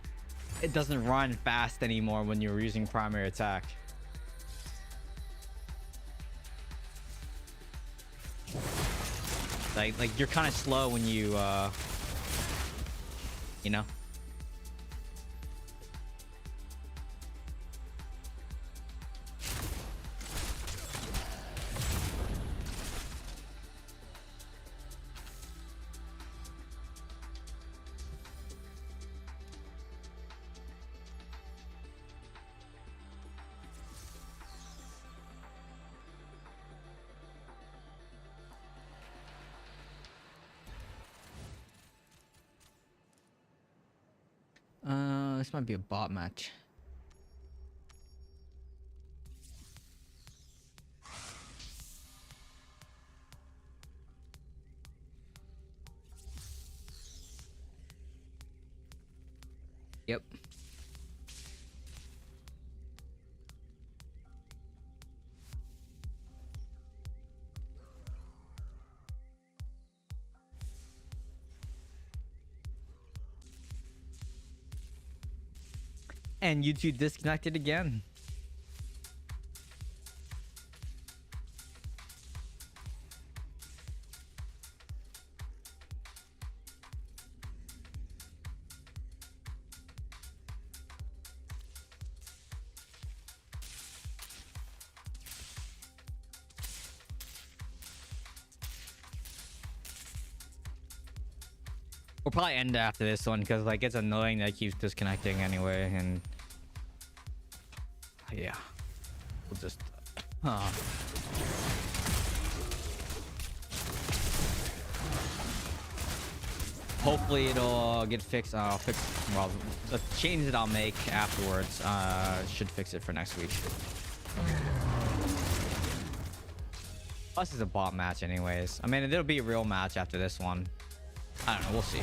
it doesn't run fast anymore when you're using primary attack. Like you're kind of slow when you know. This might be a bot match. Yep. And YouTube disconnected again. We'll probably end after this one because like it's annoying that it keeps disconnecting anyway, and yeah, we'll just hopefully it'll get fixed. I'll fix, well, the change that I'll make afterwards should fix it for next week. Plus it's a bot match anyways. I mean, it'll be a real match after this one. I don't know, we'll see.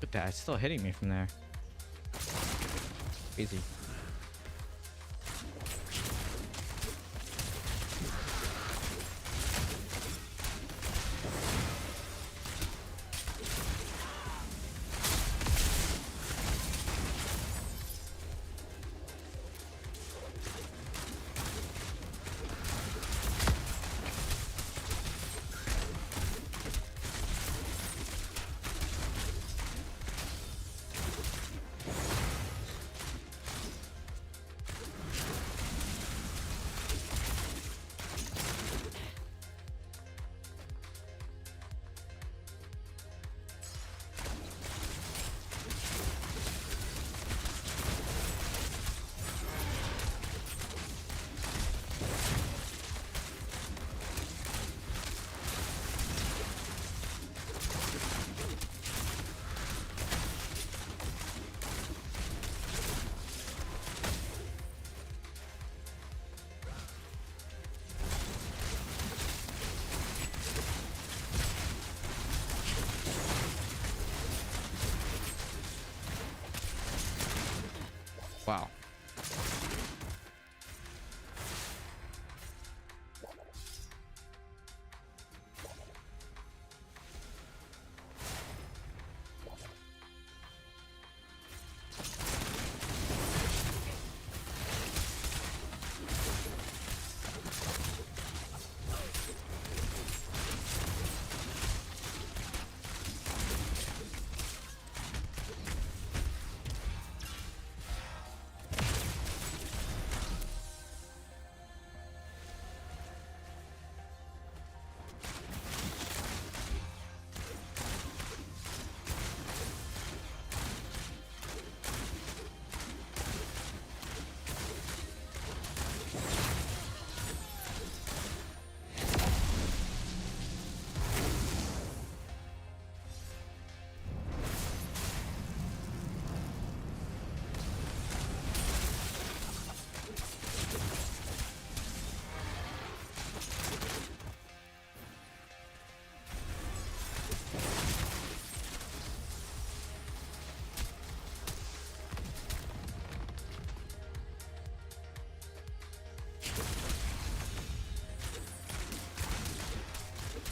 Look at that, it's still hitting me from there. Easy. Wow.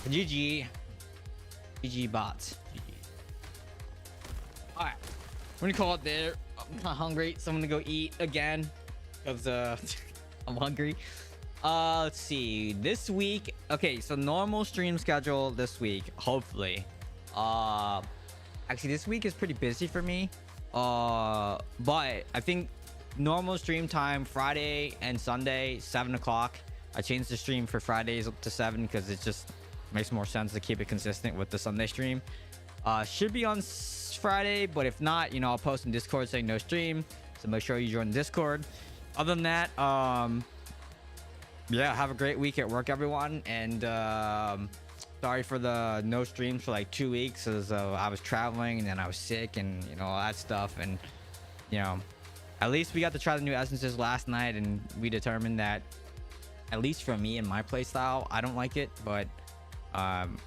GG. GG bots. GG. All right, we're gonna call it there. I'm kind of hungry, so I'm gonna go eat again because I'm hungry. Let's see. This week, okay, so normal stream schedule this week. Hopefully, actually, this week is pretty busy for me. But I think normal stream time Friday and Sunday 7 o'clock. I changed the stream for Fridays up to 7 because it just makes more sense to keep it consistent with the Sunday stream. Should be on Friday, but if not, you know, I'll post in Discord saying no stream, so make sure you join the Discord. Other than that, yeah, have a great week at work, everyone, and sorry for the no streams for like 2 weeks as I was traveling and then I was sick and, you know, all that stuff. And, you know, at least we got to try the new essences last night, and we determined that, at least for me and my playstyle, I don't like it, but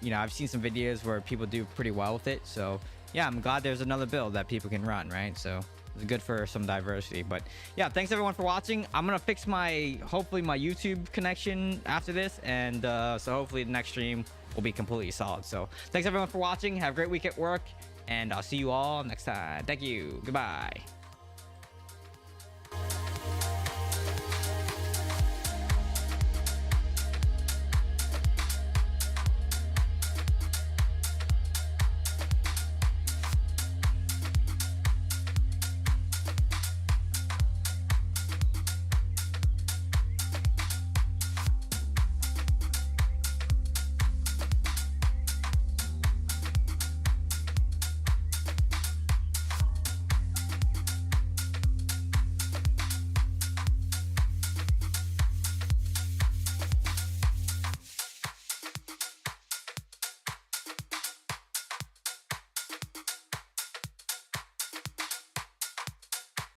you know, I've seen some videos where people do pretty well with it, so yeah, I'm glad there's another build that people can run, right? So it's good for some diversity. But yeah, thanks everyone for watching. I'm gonna fix hopefully my YouTube connection after this, and so hopefully the next stream will be completely solid. So thanks everyone for watching. Have a great week at work, and I'll see you all next time. Thank you. Goodbye.